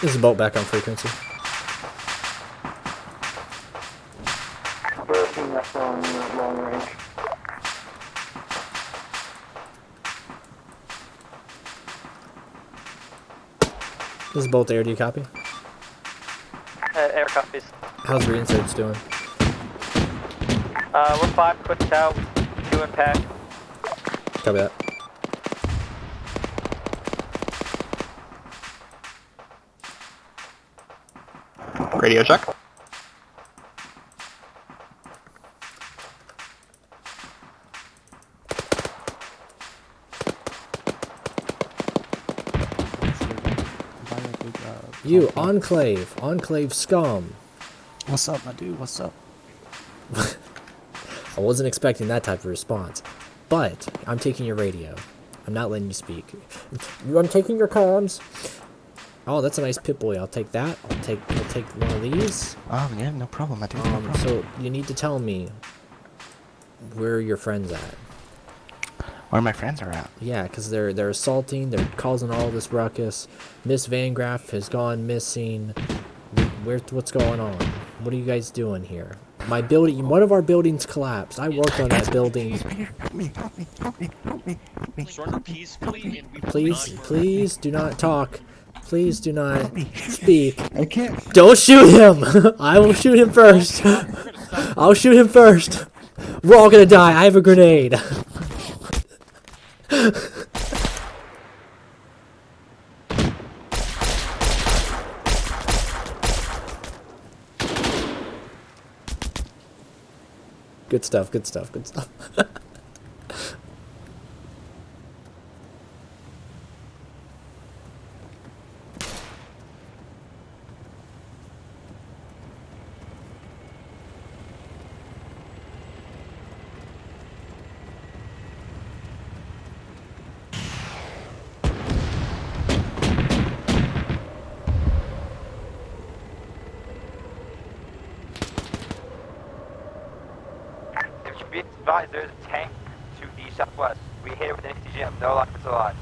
Is the boat back on frequency? This is Bolt Air, do you copy? Air copies. How's reinserts doing? We're 5 quick out, 2 impact. Copy that. Radio check. You, Enclave. Enclave scum. What's up, my dude? What's up? I wasn't expecting that type of response. But, I'm taking your radio. I'm not letting you speak. I'm taking your comms. Oh, that's a nice Pip-Boy. I'll take that. I'll take one of these. Oh, yeah, no problem, my dude. No problem. So, you need to tell me where your friends at. Where my friends are at? Yeah, because they're assaulting, they're causing all this ruckus. Miss Van Graff has gone missing. What's going on? What are you guys doing here? My building, one of our buildings collapsed. I worked on that building. Please do not talk. Please do not speak. I can't. Don't shoot him! I will shoot him first. I'll shoot him first. We're all gonna die. I have a grenade. Good stuff, good stuff, good stuff. Be advised, there's a tank to the southwest. We hit it with an XTGM. No lock, it's alive.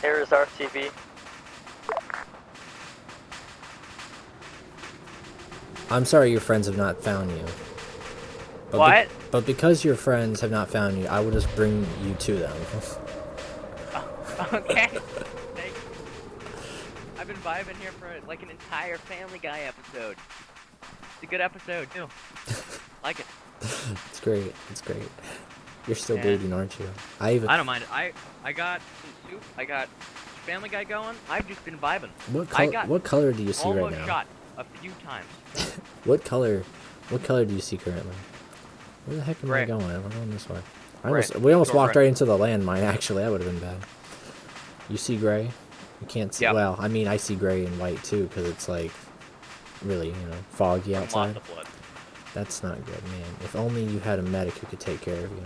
Here is RTV. I'm sorry your friends have not found you. But What? But because your friends have not found you, I will just bring you to them. Okay. Thanks. I've been vibing here for like an entire Family Guy episode. It's a good episode too. Like it. It's great. It's great. You're still Yeah. bleeding, aren't you? I don't mind. I got some soup. I got Family Guy going. I've just been vibing. What color do you see right almost now? shot a few times. What color do you see currently? Where the heck am I Gray. going? I'm going this way. Gray. We almost Go walked gray. right into the landmine, actually. That would have been bad. You see gray? You can't see. Yeah. Well, I mean, I see gray and white too, because it's like really, foggy Lots outside. of blood. That's not good, man. If only you had a medic who could take care of you.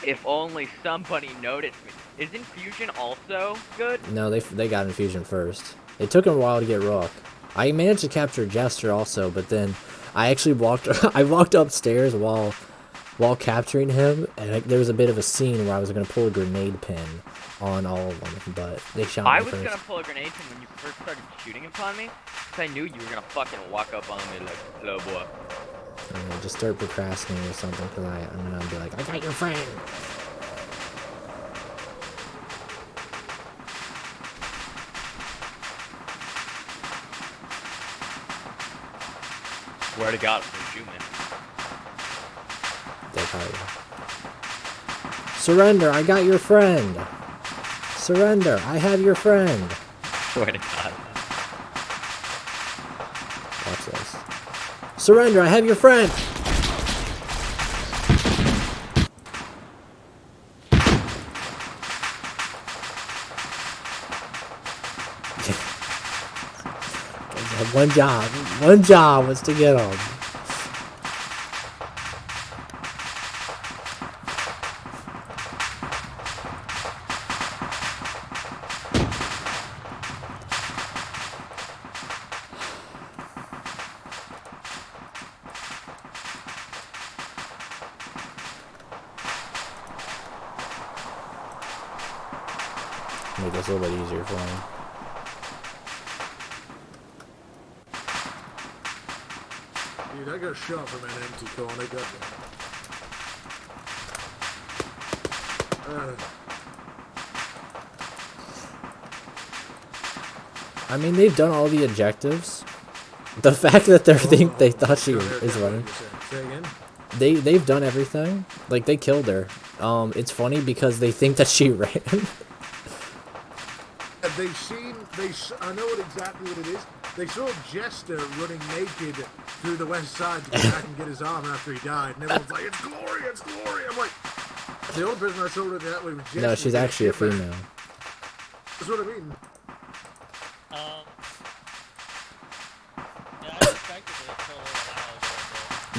If only somebody noticed me. Is infusion also good? No, they got infusion first. It took them a while to get Rook. I managed to capture Jester also, but then I actually walked upstairs while capturing him, and there was a bit of a scene where I was going to pull a grenade pin on all of them, but they shot me I was first. gonna pull a grenade pin when you first started shooting upon me, because I knew you were gonna fucking walk up on me like, slow boy. Just start procrastinating or something, because I'm going to be like, I got your friend. Swear to God, if you shoot me. They probably will. Surrender, I got your friend. Surrender, I have your friend. Swear to God. Watch this. Surrender, I have your friend. One job. One job was to get them. Make this a little bit easier for him. Dude, I got shot from an empty corner, got I mean, they've done all the objectives. The fact that they thought she is running. Say again? They've done everything. Like, they killed her. It's funny because they think that she ran. They've seen, I know exactly what it is. They saw Jester running naked through the west side to go back and get his armor after he died, and everyone's like, it's glory, it's glory. I'm like, the only person I saw it that way was Jester. No, she's actually a female. That's what I mean.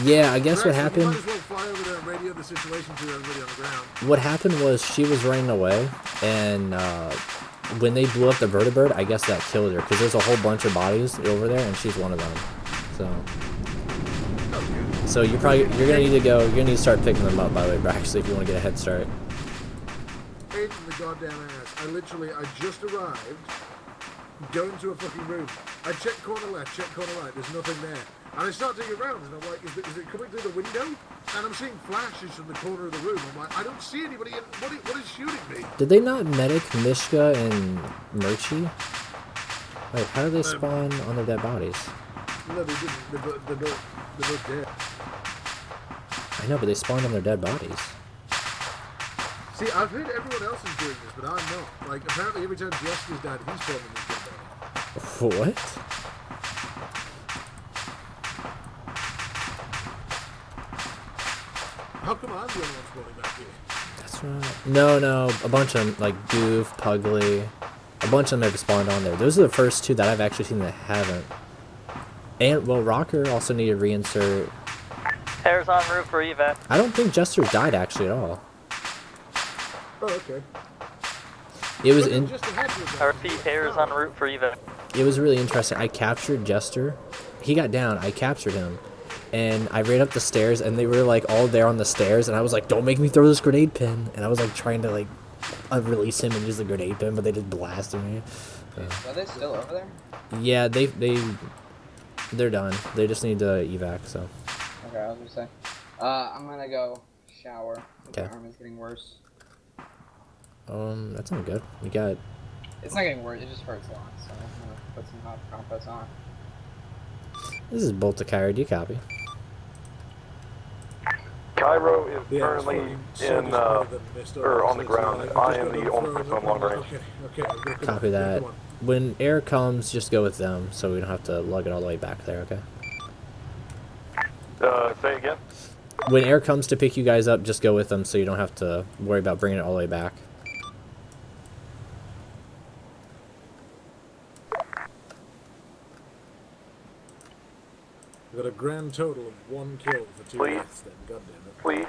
Yeah, I guess what happened. You might as well fly over there and radio the situation to everybody on the ground. What happened was she was running away, and when they blew up the vertibird, I guess that killed her because there's a whole bunch of bodies over there, and she's one of them. So you're gonna need to go. You're gonna need to start picking them up, by the way, Braxley, if you want to get a head start. In the goddamn ass. I just arrived. Go into a fucking room. I check corner left, check corner right. There's nothing there. And I start digging around, and I'm like, is it coming through the window? And I'm seeing flashes from the corner of the room. I'm like, I don't see anybody. What is shooting me? Did they not medic Mishka and Murchie? Like, how do they spawn on their dead bodies? No, they didn't. They're both dead. I know, but they spawned on their dead bodies. See, I've heard everyone else is doing this, but I'm not. Like, apparently every time Jester's died, he's spawned in his dead body. What? How come I'm the only one spawning back here? That's right. No, a bunch of them, like Goof, Pugly, a bunch of them have spawned on there. Those are the first two that I've actually seen that haven't. And, well, Rocker also needed reinsert. Hair's en route for evac. I don't think Jester died actually at all. Oh, okay. It was in. I repeat, hair's en route for evac. It was really interesting. I captured Jester. He got down. I captured him. And I ran up the stairs, and they were, like, all there on the stairs, and I was like, don't make me throw this grenade pin. And I was, like, trying to, like, release him and use the grenade pin, but they just blasted me. Are they still over there? Yeah, they're done. They just need to evac, so. Okay, I was gonna say. I'm gonna go shower. Okay. My arm is getting worse. That's not good. You got. It's not getting worse, it just hurts a lot, so I'm gonna put some hot compress on. This is Bolt to Cairo. Do you copy? Cairo is currently in, or on the ground. I am the only person on long range. Copy that. When air comes, just go with them, so we don't have to lug it all the way back there, okay? Say again? When air comes to pick you guys up, just go with them, so you don't have to worry about bringing it all the way back. We've got a grand total of 1 kill for 2 deaths then, goddammit. Please.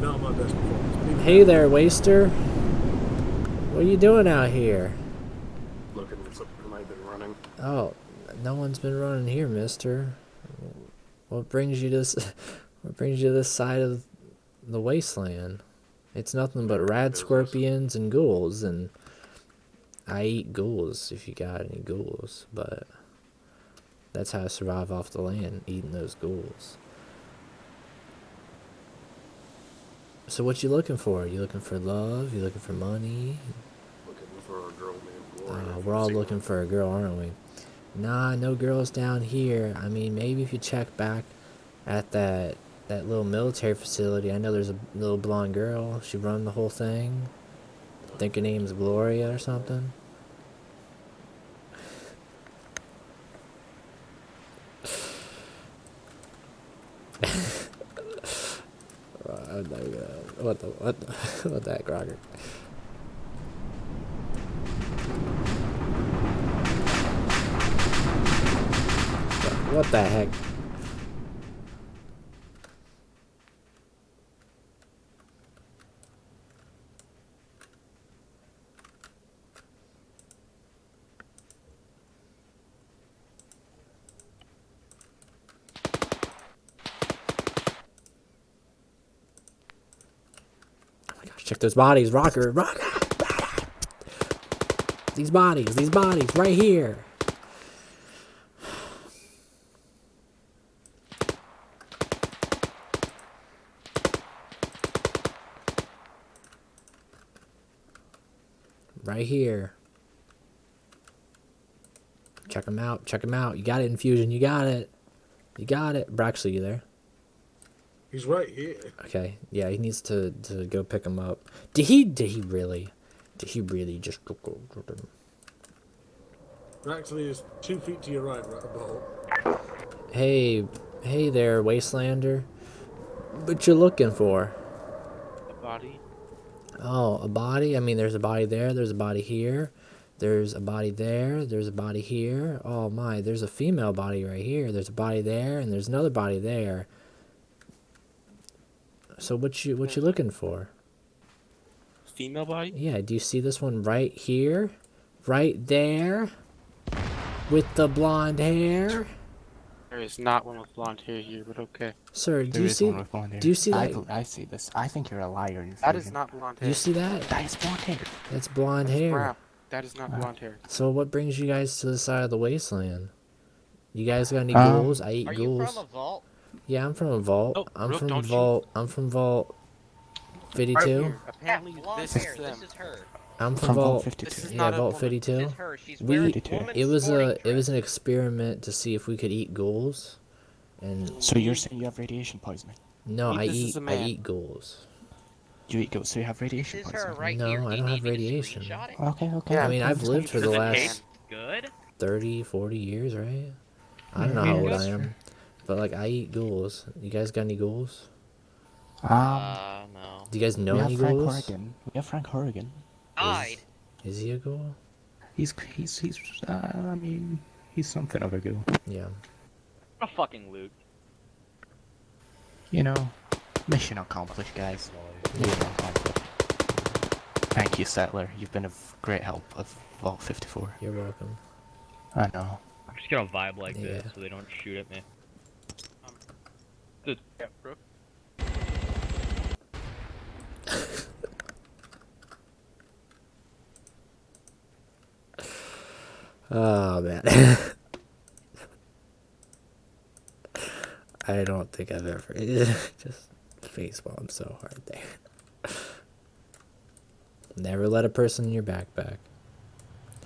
Not my best performance. Hey there, Waster. What are you doing out here? Looking for something that might have been running. Oh, no one's been running here, mister. What brings you to this side of the wasteland? It's nothing but rad scorpions and ghouls, and I eat ghouls if you got any ghouls, but that's how I survive off the land, eating those ghouls. So what you looking for? You looking for love? You looking for money? Looking for a girl named Gloria. We're all looking for a girl, aren't we? Nah, no girls down here. I mean, maybe if you check back at that little military facility, I know there's a little blonde girl. She run the whole thing. I think her name's Gloria or something. What the heck, Roger? What the heck? Oh my gosh, check those bodies. Rocker. These bodies, right here. Right here. Check him out. You got it, Infusion. You got it. Braxley, you there? He's right here. Okay. Yeah, he needs to go pick him up. Did he really just... Actually, is 2 feet to your right, right above. Hey there, Wastelander. What you looking for? A body. Oh, a body? I mean, there's a body there. There's a body here. There's a body there. There's a body here. Oh my, there's a female body right here. There's a body there, and there's another body there. So what you looking for? Female body? Yeah, do you see this one right here? Right there? With the blonde hair? There is not one with blonde hair here, but okay. Sir, There is one with blonde hair. do you see that? I see this. I think you're a liar. That is not blonde hair. You see that? That is blonde hair. That's blonde hair. Brown. That is not blonde hair. So what brings you guys to the side of the wasteland? You guys got any ghouls? I eat Are ghouls. you from a vault? Yeah, I'm from a vault. Oh, I'm Rook, from don't vault. I'm from vault 52. Apparently, Blonde this hair. is them. This is her. I'm From from Vault vault 52. This is Yeah, not a vault woman. 52. This is her. She's We wearing 52. woman's it was sporting it was an dress. experiment to see if we could eat ghouls, and So you're saying you have radiation poisoning? no, I This is eat a man. ghouls. You eat ghosts, so you have radiation This is her poisoning? right No, here. I Do you don't need have me to radiation. screenshot it? Okay. I mean, okay, I've just lived for the Does it last taste good? 30, 40 years, right? I don't know how old I Sure. am, but like I eat ghouls. You guys got any ghouls? No. Do you guys know we any have Frank ghouls? Horrigan. We have Frank Horrigan. Died. Is he a ghoul? He's I mean, he's something of a ghoul. Yeah. What a fucking Luke. You know, mission accomplished, guys. Mission accomplished. Thank you, Settler. You've been of great help of Vault 54. You're welcome. I know. I'm just gonna vibe like Yeah. this so they don't shoot at me. Yeah, bro. Oh man. I don't think I've ever just facepalm so hard there. Never let a person in your backpack.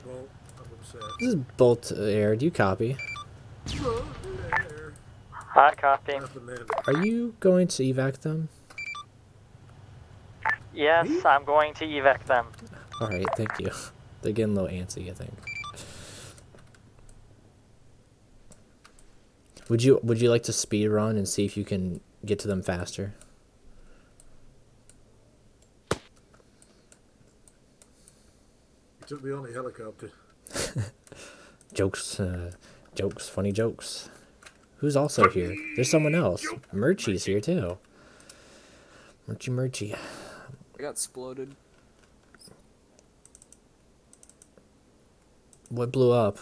Well, I'm upset. This is Bolt Air. Do you copy? Hi, copy. Are you going to evac them? Yes, I'm going to evac them. Alright, thank you. They're getting a little antsy, I think. Would you like to speed run and see if you can get to them faster? He took the only helicopter. Jokes, funny jokes. Who's also here? There's someone else. Murchie's here too. Murchie. I got exploded. What blew up?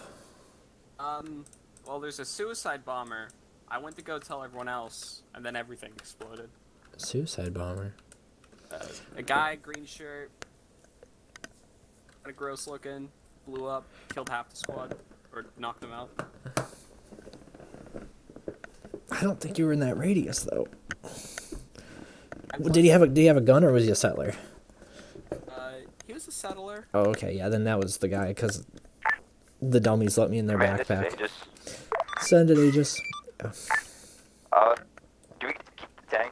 Well, there's a suicide bomber. I went to go tell everyone else, and then everything exploded. Suicide bomber. A guy, green shirt, kind of gross looking, blew up, killed half the squad, or knocked them out. I don't think you were in that radius though. Did he have a gun or was he a settler? He was a settler. Oh, okay, yeah, then that was the guy because the dummies let me in their backpack. Send it, Aegis. Do we keep the tank?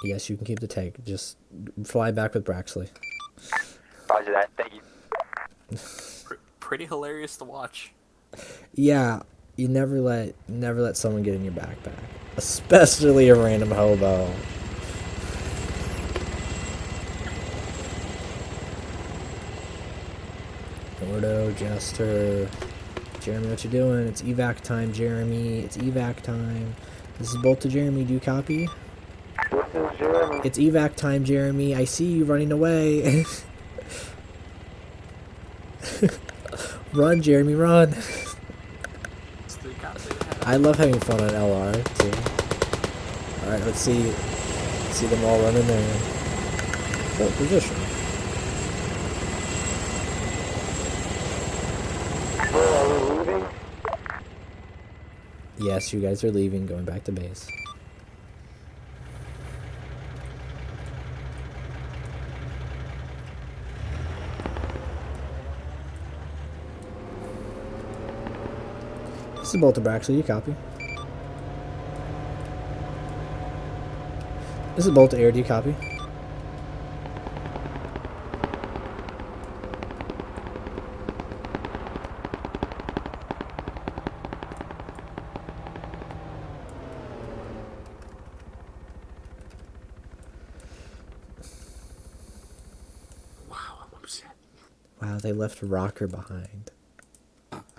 Yes, you can keep the tank. Just fly back with Braxley. Roger that. Thank you. Pretty hilarious to watch. Yeah, you never let someone get in your backpack, especially a random hobo. Gordo, Jester, Jeremy, what you doing? It's evac time, Jeremy. It's evac time. This is Bolt to Jeremy. Do you copy? This is Jeremy. It's evac time, Jeremy. I see you running away. Run, Jeremy, run. I love having fun on LR, too. Alright, let's see. See them all running there. Oh, position. Are we leaving? Yes, you guys are leaving, going back to base. This is Bolter Braxley, you copy? This is Bolter Air, do you copy? Wow, I'm upset. Wow, they left Rocker behind.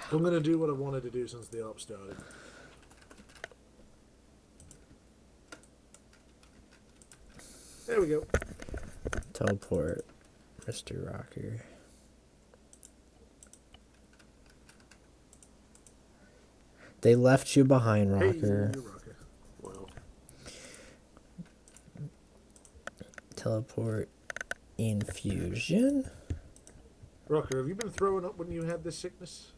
I'm gonna do what I wanted to do since the op started. There we go. Teleport, Mr. Rocker. They left you behind, Rocker. Hey, Rocker. Well. Teleport infusion. Rocker, have you been throwing up when you had this sickness?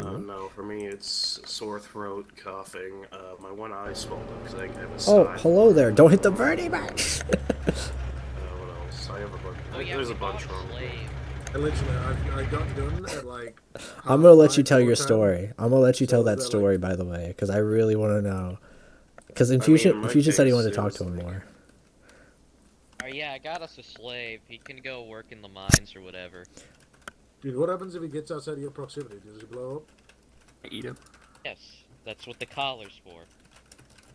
No, for me it's sore throat, coughing. My one eye swelled up because I have a Oh, side. hello there. Don't hit the birdie back. What else? I have a bunch. There's a bunch wrong. I literally, I got done at like. I'm gonna let you tell your story. I'm gonna let you tell that story, by the way, because I really want to know. Because Infusion said he wanted to talk to him more. Yeah, I got us a slave. He can go work in the mines or whatever. Dude, what happens if he gets outside of your proximity? Does he blow up? Eat him. Yes, that's what the collar's for.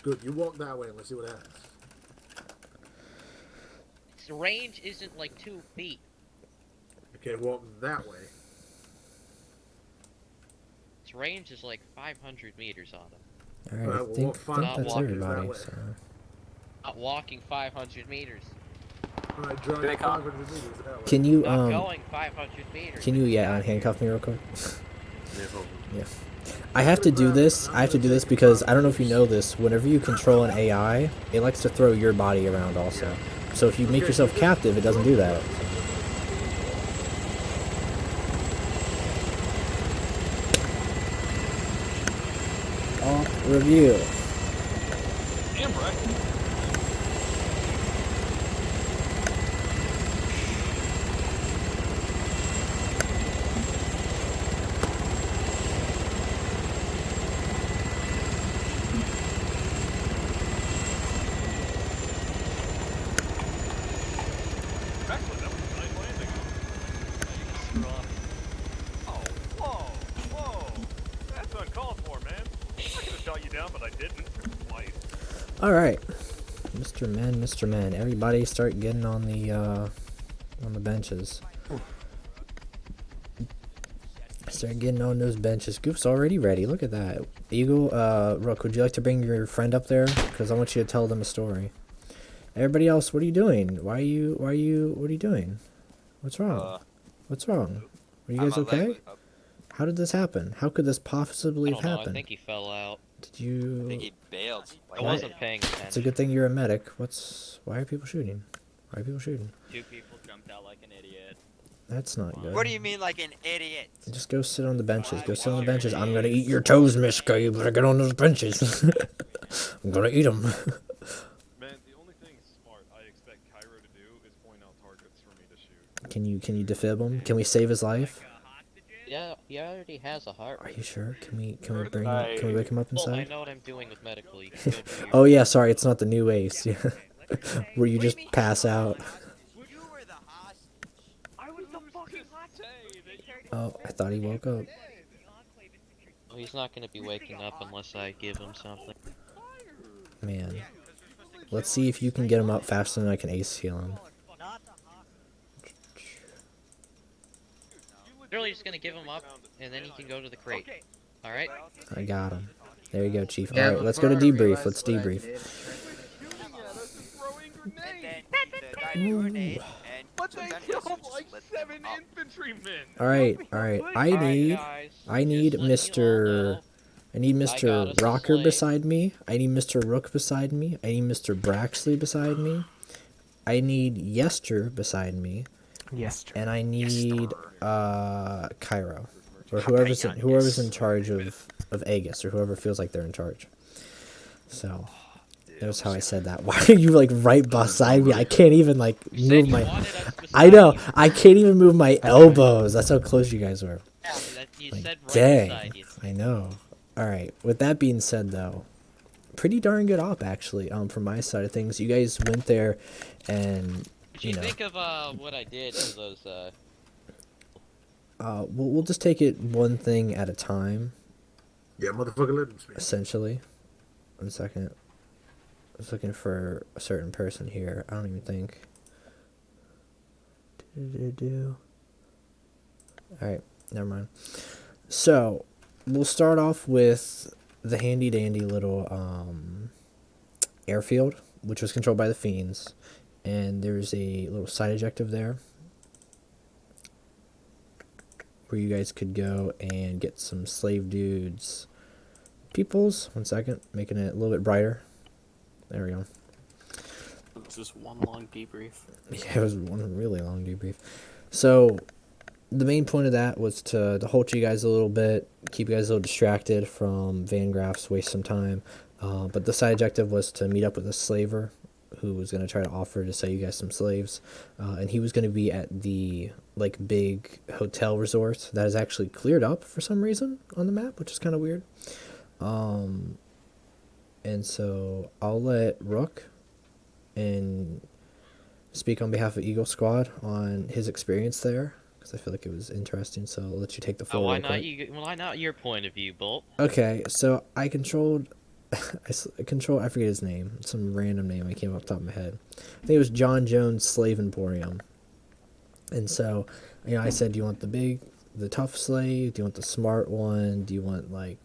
Good, you walk that way and let's see what happens. Its range isn't like 2 feet. Okay, walk that way. Its range is like 500 meters on him. Alright, I think that's everybody. So. Not walking 500 meters. Alright, drive 500 meters that way. Can you Not going 500 meters. Can you handcuff me real quick? Yeah. I have to do this. I have to do this because I don't know if you know this. Whenever you control an AI, it likes to throw your body around also. So if you make yourself captive, it doesn't do that. Review. Damn right. Alright. Mr. Men. Everybody start getting on the benches. Start getting on those benches. Goof's already ready. Look at that. Eagle, Rook, would you like to bring your friend up there? Because I want you to tell them a story. Everybody else, what are you doing? What are you doing? What's wrong? What's wrong? Are you guys okay? How did this happen? How could this possibly have happened? I think he fell out. Did you... I think he bailed. I wasn't paying attention. It's a good thing you're a medic. Why are people shooting? Why are people shooting? 2 people jumped out like an idiot. That's not good. What do you mean like an idiot? Just go sit on the benches. Go sit on the benches. I'm gonna eat your toes, Mishka. You better get on those benches. I'm gonna eat them. Man, the only thing smart I expect Cairo to do is point out targets for me to shoot. Can you defib him? Can we save his life? Yeah, he already has a heart. Are you sure? Can we wake him up Well, I inside? know what I'm doing with medical. You can go do your... Oh yeah, sorry, it's not the new ace. Yeah. Where you just pass out. Oh, I thought he woke up. Oh, he's not gonna be waking up unless I give him something. Man. Let's see if you can get him up faster than I can ace heal him. Literally just gonna give him up, and then he can go to the crate. Alright. I got him. There you go, Chief. Yeah, Alright, let's go to before I debrief. Let's realized what I debrief. did, But they killed like 7 infantrymen! Alright, alright. I need Mr. I need Mr. Rocker beside me. I need Mr. Rook beside me. I need Mr. Braxley beside me. I need Yester beside me. Yester. And I need Cairo. Or whoever's in charge of Aegis, or whoever feels like they're in charge. So that's how I said that. Why are you like right beside me? I can't even like move my I know. I can't even move my elbows. That's how close you guys were. Like, dang. I know. Alright. With that being said though, pretty darn good op actually, from my side of things. You guys went there and Did you think of what I did to those we'll just take it one thing at a time. Yeah, motherfucker, let him speak. Essentially. 1 second. I was looking for a certain person here. I don't even think. Alright, never mind. So, we'll start off with the handy dandy little airfield, which was controlled by the Fiends. And there's a little side objective there where you guys could go and get some slave dudes. Peoples, 1 second, making it a little bit brighter. There we go. It was just one long debrief. Yeah, it was one really long debrief. So, the main point of that was to hold you guys a little bit, keep you guys a little distracted from Van Graffs, waste some time. But the side objective was to meet up with a slaver who was going to try to offer to sell you guys some slaves. And he was going to be at the like big hotel resort that is actually cleared up for some reason on the map, which is kind of weird. And so I'll let Rook and speak on behalf of Eagle Squad on his experience there, because I feel like it was interesting. So I'll let you take the floor. why not your point of view, Bolt? Okay, so I controlled. I forget his name. Some random name I came off the top of my head. I think it was John Jones Slave Emporium. And so, I said, do you want the tough slave? Do you want the smart one? Do you want like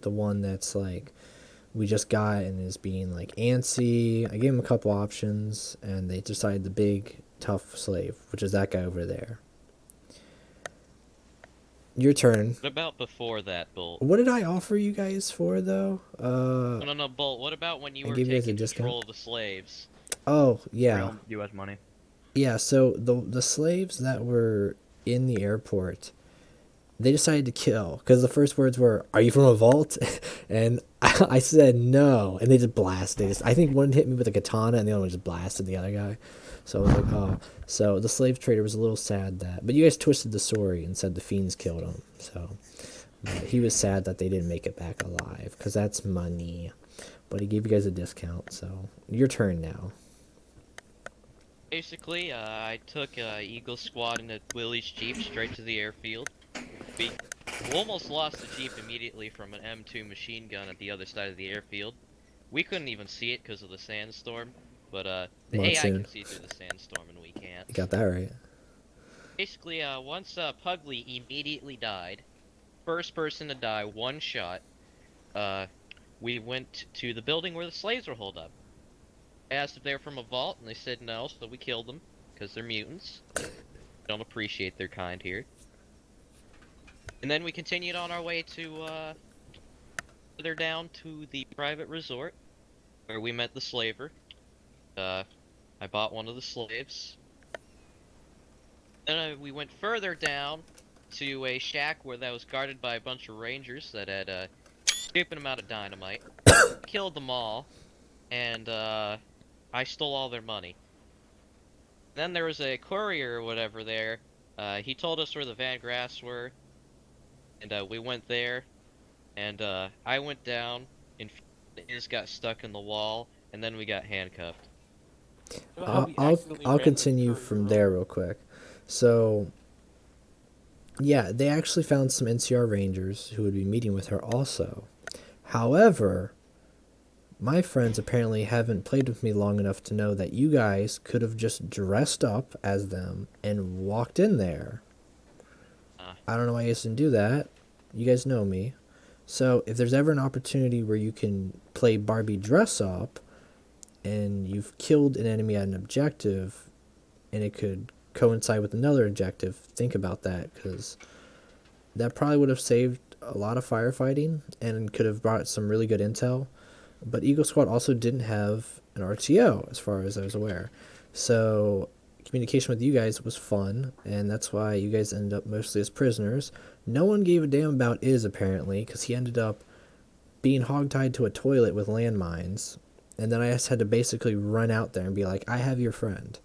the one that's like we just got and is being like antsy? I gave him a couple options, and they decided the big tough slave, which is that guy over there. Your turn. What about before that, Bolt? What did I offer you guys for though? No, Bolt. What about when you were taking control of the slaves? Oh yeah. Real U.S. money. Yeah. So the slaves that were in the airport, they decided to kill because the first words were, "Are you from a vault?" And I said no, and they just blasted. I think one hit me with a katana, and the other one just blasted the other guy. So I was like, oh. So the slave trader was a little sad that, but you guys twisted the story and said the Fiends killed him. So he was sad that they didn't make it back alive because that's money. But he gave you guys a discount. So your turn now. Basically, I took Eagle Squad into Willie's Jeep straight to the airfield. We almost lost the Jeep immediately from an M2 machine gun at the other side of the airfield. We couldn't even see it because of the sandstorm, but the AI can see through the sandstorm and we can't. You got that right. Basically, once Pugly immediately died, first person to die, one shot, we went to the building where the slaves were holed up. I asked if they were from a vault, and they said no, so we killed them, because they're mutants. Don't appreciate their kind here. And then we continued on our way to, further down to the private resort, where we met the slaver. I bought one of the slaves. Then we went further down to a shack where that was guarded by a bunch of rangers that had a stupid amount of dynamite. Killed them all, and I stole all their money. Then there was a courier or whatever there. He told us where the Van Graffs were, and we went there. And I went down, and his got stuck in the wall, and then we got handcuffed. I'll continue from there real quick. So, yeah, they actually found some NCR Rangers who would be meeting with her also. However, my friends apparently haven't played with me long enough to know that you guys could have just dressed up as them and walked in there. I don't know why you guys didn't do that, You guys know me. So if there's ever an opportunity where you can play Barbie dress up and you've killed an enemy at an objective and it could coincide with another objective, think about that, because that probably would have saved a lot of firefighting and could have brought some really good intel. But Eagle Squad also didn't have an RTO, as far as I was aware. So communication with you guys was fun, and that's why you guys ended up mostly as prisoners. No one gave a damn about Iz, apparently, because he ended up being hogtied to a toilet with landmines. And then I just had to basically run out there and be like, I have your friend.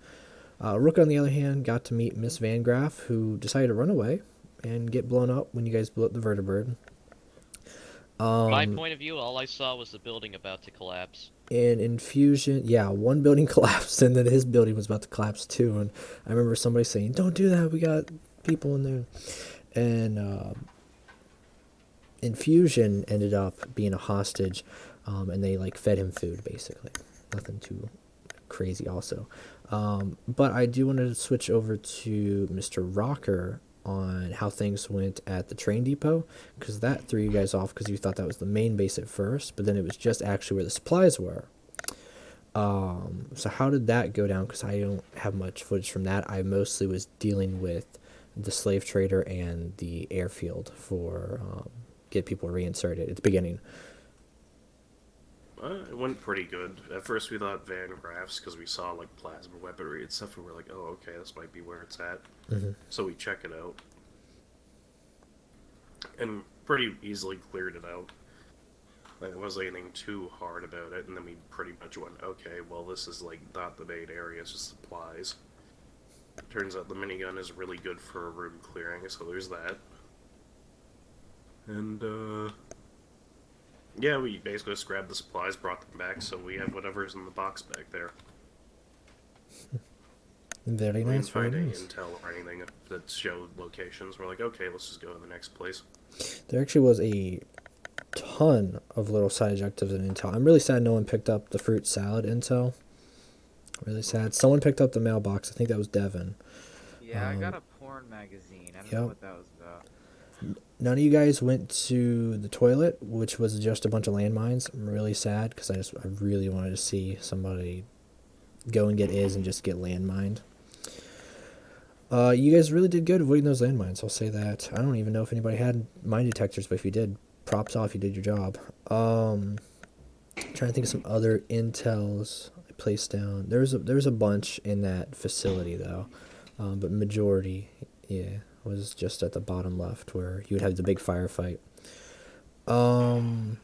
Rook, on the other hand, got to meet Miss Van Graff, who decided to run away and get blown up when you guys blew up the vertibird. From my point of view, all I saw was the building about to collapse. And Infusion, yeah, one building collapsed, and then his building was about to collapse too. And I remember somebody saying, "Don't do that. We got people in there." And Infusion ended up being a hostage, and they like fed him food basically. Nothing too crazy, also. But I do want to switch over to Mr. Rocker on how things went at the train depot, because that threw you guys off because you thought that was the main base at first, but then it was just actually where the supplies were. So how did that go down? Because I don't have much footage from that. I mostly was dealing with the slave trader and the airfield for get people reinserted at the beginning. It went pretty good. At first we thought Van Graffs, because we saw like plasma weaponry and stuff, and we're like, oh, okay, this might be where it's at. So we check it out. And pretty easily cleared it out. Like, it wasn't anything too hard about it, and then we pretty much went, okay, well, this is like not the main area, it's just supplies. Turns out the minigun is really good for room clearing, so there's that. And, yeah, we basically just grabbed the supplies, brought them back, so we have whatever's in the box back there. Very We nice, didn't very find any nice. intel or anything that showed locations. We're like, okay, let's just go to the next place. There actually was a ton of little side objectives in intel. I'm really sad no one picked up the fruit salad intel. Really sad. Someone picked up the mailbox. I think that was Devin. Yeah, I got a porn magazine. I don't know what that was about. None of you guys went to the toilet, which was just a bunch of landmines. I'm really sad because I really wanted to see somebody go and get Iz and just get landmined. You guys really did good avoiding those landmines, I'll say that. I don't even know if anybody had mine detectors, but if you did, props off, you did your job. Trying to think of some other intels I placed down. There's a bunch in that facility though, but majority, yeah, was just at the bottom left where you would have the big firefight. Trying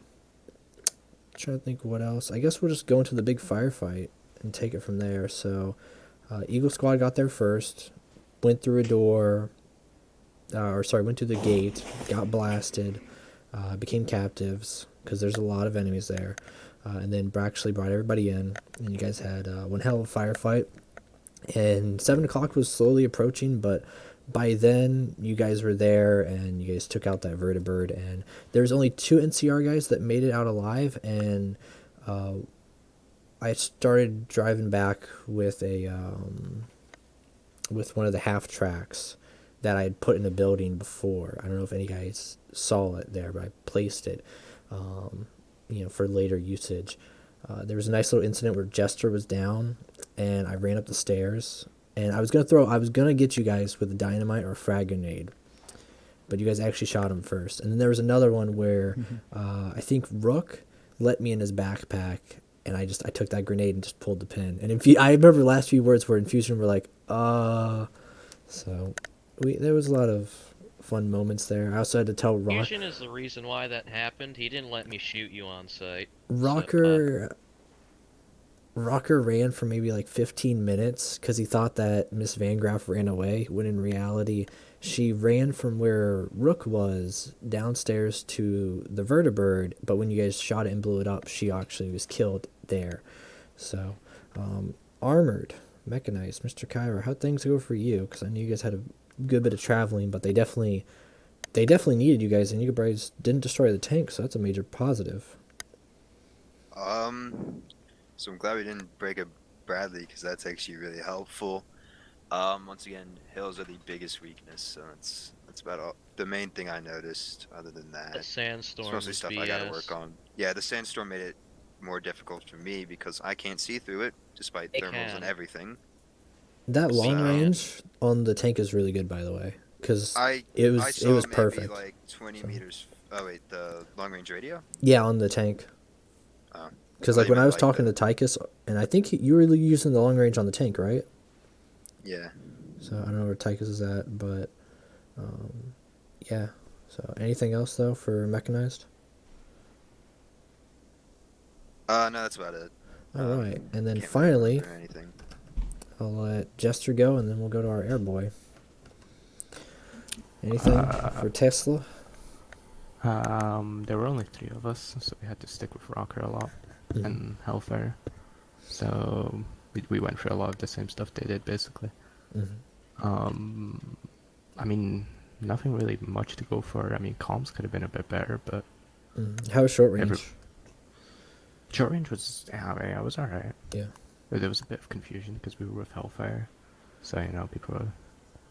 to think what else. I guess we'll just go into the big firefight and take it from there. So, Eagle Squad got there first, went through a door, went through the gate, got blasted, became captives, because there's a lot of enemies there, and then actually brought everybody in, and you guys had one hell of a firefight, and 7 o'clock was slowly approaching, but by then you guys were there, and you guys took out that vertibird, and there's only 2 NCR guys that made it out alive, and I started driving back with a with one of the half tracks that I had put in a building before. I don't know if any guys saw it there, but I placed it, for later usage. There was a nice little incident where Jester was down, and I ran up the stairs, and I was gonna get you guys with a dynamite or a frag grenade, but you guys actually shot him first. And then there was another one where I think Rook let me in his backpack, and I took that grenade and just pulled the pin. And I remember the last few words were Infusion were like, So there was a lot of fun moments there. I also had to tell Fusion is the reason why that happened. He didn't let me shoot you on sight. Rocker ran for maybe like 15 minutes because he thought that Miss Van Graff ran away, when in reality she ran from where Rook was downstairs to the vertibird, but when you guys shot it and blew it up, she actually was killed there. So, armored, mechanized, Mr. Kyra, how'd things go for you? Because I knew you guys had a good bit of traveling, but they definitely needed you guys, and you guys didn't destroy the tank, so that's a major positive. So I'm glad we didn't break up Bradley, because that's actually really helpful. Once again, hills are the biggest weakness, so that's That's about all. The main thing I noticed, other than that, The sandstorm it's mostly was stuff I gotta BS. work on. Yeah, the sandstorm made it more difficult for me because I can't see through it, despite It thermals can. and everything. That long So- range on the tank is really good, by the way, because it I saw was maybe perfect. like 20 meters. Oh wait, the long range radio. Yeah, on the tank. Oh. Because I like thought you when I meant, was like, talking to Tychus, and I think you were using the long range on the tank, right? Yeah. So I don't know where Tychus is at, but yeah. So anything else though for mechanized? No, that's about it. All right, and then can't really finally, remember anything. I'll let Jester go, and then we'll go to our airboy. Anything for Tesla? There were only 3 of us, so we had to stick with Rocker a lot and Hellfire. So we went through a lot of the same stuff they did, basically. I mean, nothing really much to go for. I mean, comms could have been a bit better, but How was short range? Short range was, I was alright. Yeah. But there was a bit of confusion because we were with Hellfire. So, you know, people were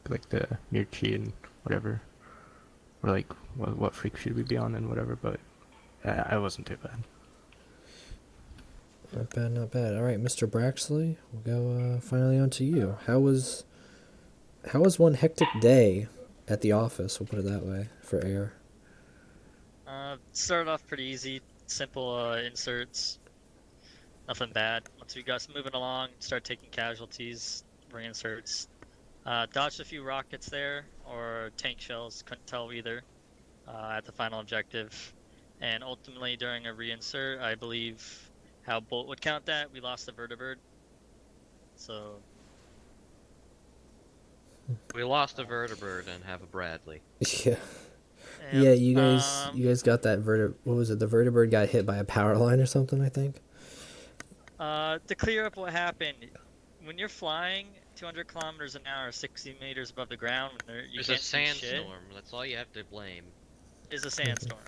like the Mirchi and whatever. Were like, what freak should we be on and whatever, but I wasn't too bad. Not bad, not bad. All right, Mr. Braxley, we'll go finally on to you. How was one hectic day at the office? We'll put it that way for air. Started off pretty easy, simple inserts, nothing bad. Once we got moving along, started taking casualties, reinserts. Dodged a few rockets there, or tank shells, couldn't tell either, at the final objective. And ultimately, during a reinsert, I believe how Bolt would count that, we lost the vertibird. So... We lost a vertibird and have a Bradley. Yeah. Yeah, you guys got that what was it? The vertibird got hit by a power line or something, I think. To clear up what happened, when you're flying 200 kilometers an hour, 60 meters above the ground, you There's can't a see shit, sandstorm. That's all you have to blame. is a sandstorm.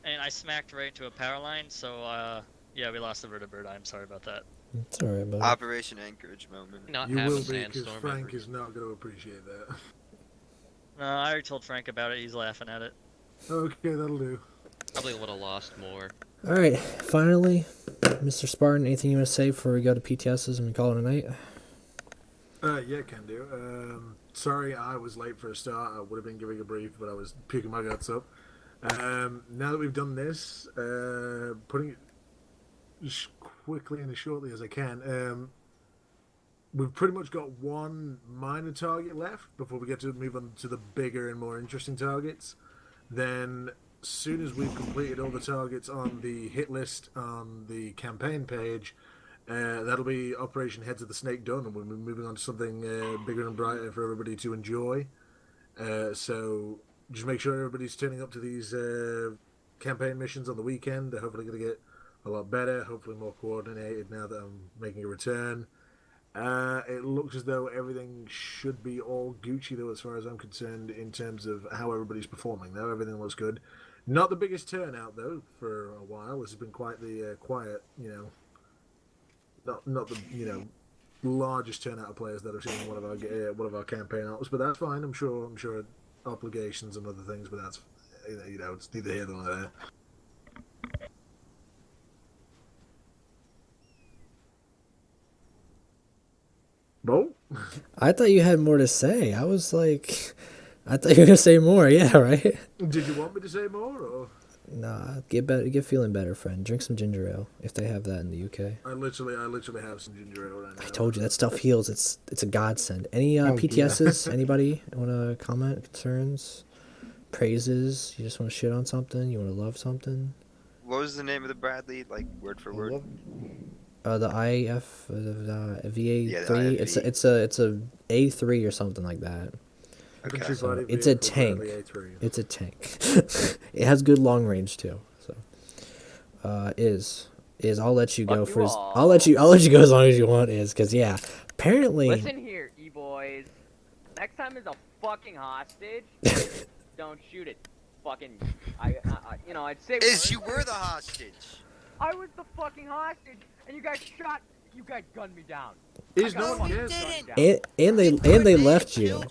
And I smacked right into a power line, so yeah, we lost the vertibird. I'm sorry about that. It's alright, buddy. Operation Anchorage moment. Not You have will a be, because sandstorm Frank ever. is not going to appreciate that. No, I already told Frank about it. He's laughing at it. Okay, that'll do. Probably would have lost more. All right, finally, Mr. Spartan, anything you want to say before we go to PTSs and we call it a night? Yeah, can do. Sorry I was late for a start. I would have been giving a brief, but I was puking my guts up. Now that we've done this, putting it as quickly and as shortly as I can, we've pretty much got one minor target left before we get to move on to the bigger and more interesting targets. Then, as soon as we've completed all the targets on the hit list on the campaign page, that'll be Operation Heads of the Snake done, and we'll be moving on to something bigger and brighter for everybody to enjoy. So just make sure everybody's turning up to these campaign missions on the weekend. They're hopefully going to get a lot better, hopefully more coordinated now that I'm making a return. It looks as though everything should be all Gucci, though, as far as I'm concerned, in terms of how everybody's performing. Now everything looks good. Not the biggest turnout, though, for a while. This has been quite the quiet, not the largest turnout of players that I've seen in one of our campaign arcs, but that's fine. I'm sure obligations and other things, but that's it's neither here nor there. Bo? I thought you had more to say. I was like, I thought you were gonna say more. Yeah, right. Did you want me to say more, or? Nah, get feeling better, friend. Drink some ginger ale if they have that in the UK. I literally have some ginger ale right now. I told you that stuff heals. It's a godsend. Any PTSs? Anybody want to comment? Concerns? Praises? You just want to shit on something? You want to love something? What was the name of the Bradley, like word for word? The IF VA3. Yeah, the IFV. It's a A3 or something like that. Okay. So it's a tank. It's a tank. It has good long range too. So I'll let you go for. I'll let you go as long as you want. Because yeah, apparently. Listen here, boys. Next time is a fucking hostage. Don't shoot it. Fucking. I'd say. You were the hostage. I was the fucking hostage, and you guys gunned me down. And they left you.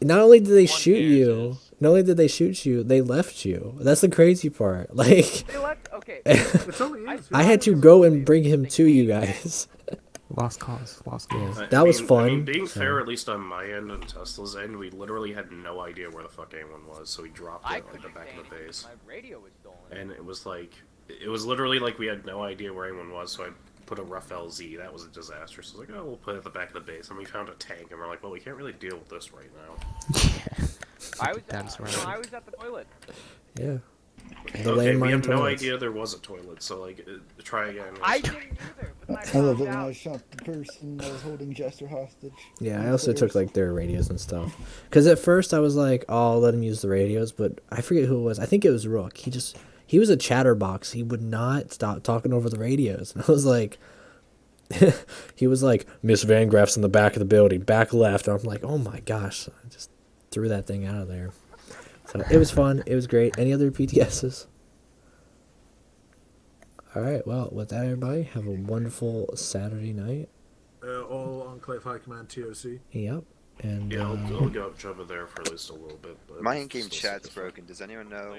not only did they shoot you, not only did they shoot you, they left you. That's the crazy part. Like, They left. Okay. I had to go and bring him to you guys. Lost cause. That was fun. I mean, being so. fair, at least on my end and Tesla's end, we literally had no idea where the fuck anyone was, so we dropped it at like the back of the base. My radio was stolen. And it was like, it was literally like we had no idea where anyone was, so I put a rough LZ. That was a disaster. So I was like, oh, we'll put it at the back of the base. And we found a tank, and we're like, well, we can't really deal with this right now. I was at the toilet. Yeah. Okay, we have no idea there was a toilet, so like, try again. I didn't either. I love it when I shot the person that was holding Jester hostage. Yeah, I also took like their radios and stuff. Because at first I was like, oh, I'll let him use the radios, but I forget who it was. I think it was Rook. He was a chatterbox. He would not stop talking over the radios. And I was like, he was like, Miss Van Graff's in the back of the building, back left. And I'm like, oh my gosh. I just threw that thing out of there. So it was fun. It was great. Any other PTSs? All right. Well, with that, everybody, have a wonderful Saturday night. All Enclave High Command TOC. Yep. And yeah, I'll go over there for at least a little bit. But my in-game chat's broken. Does anyone know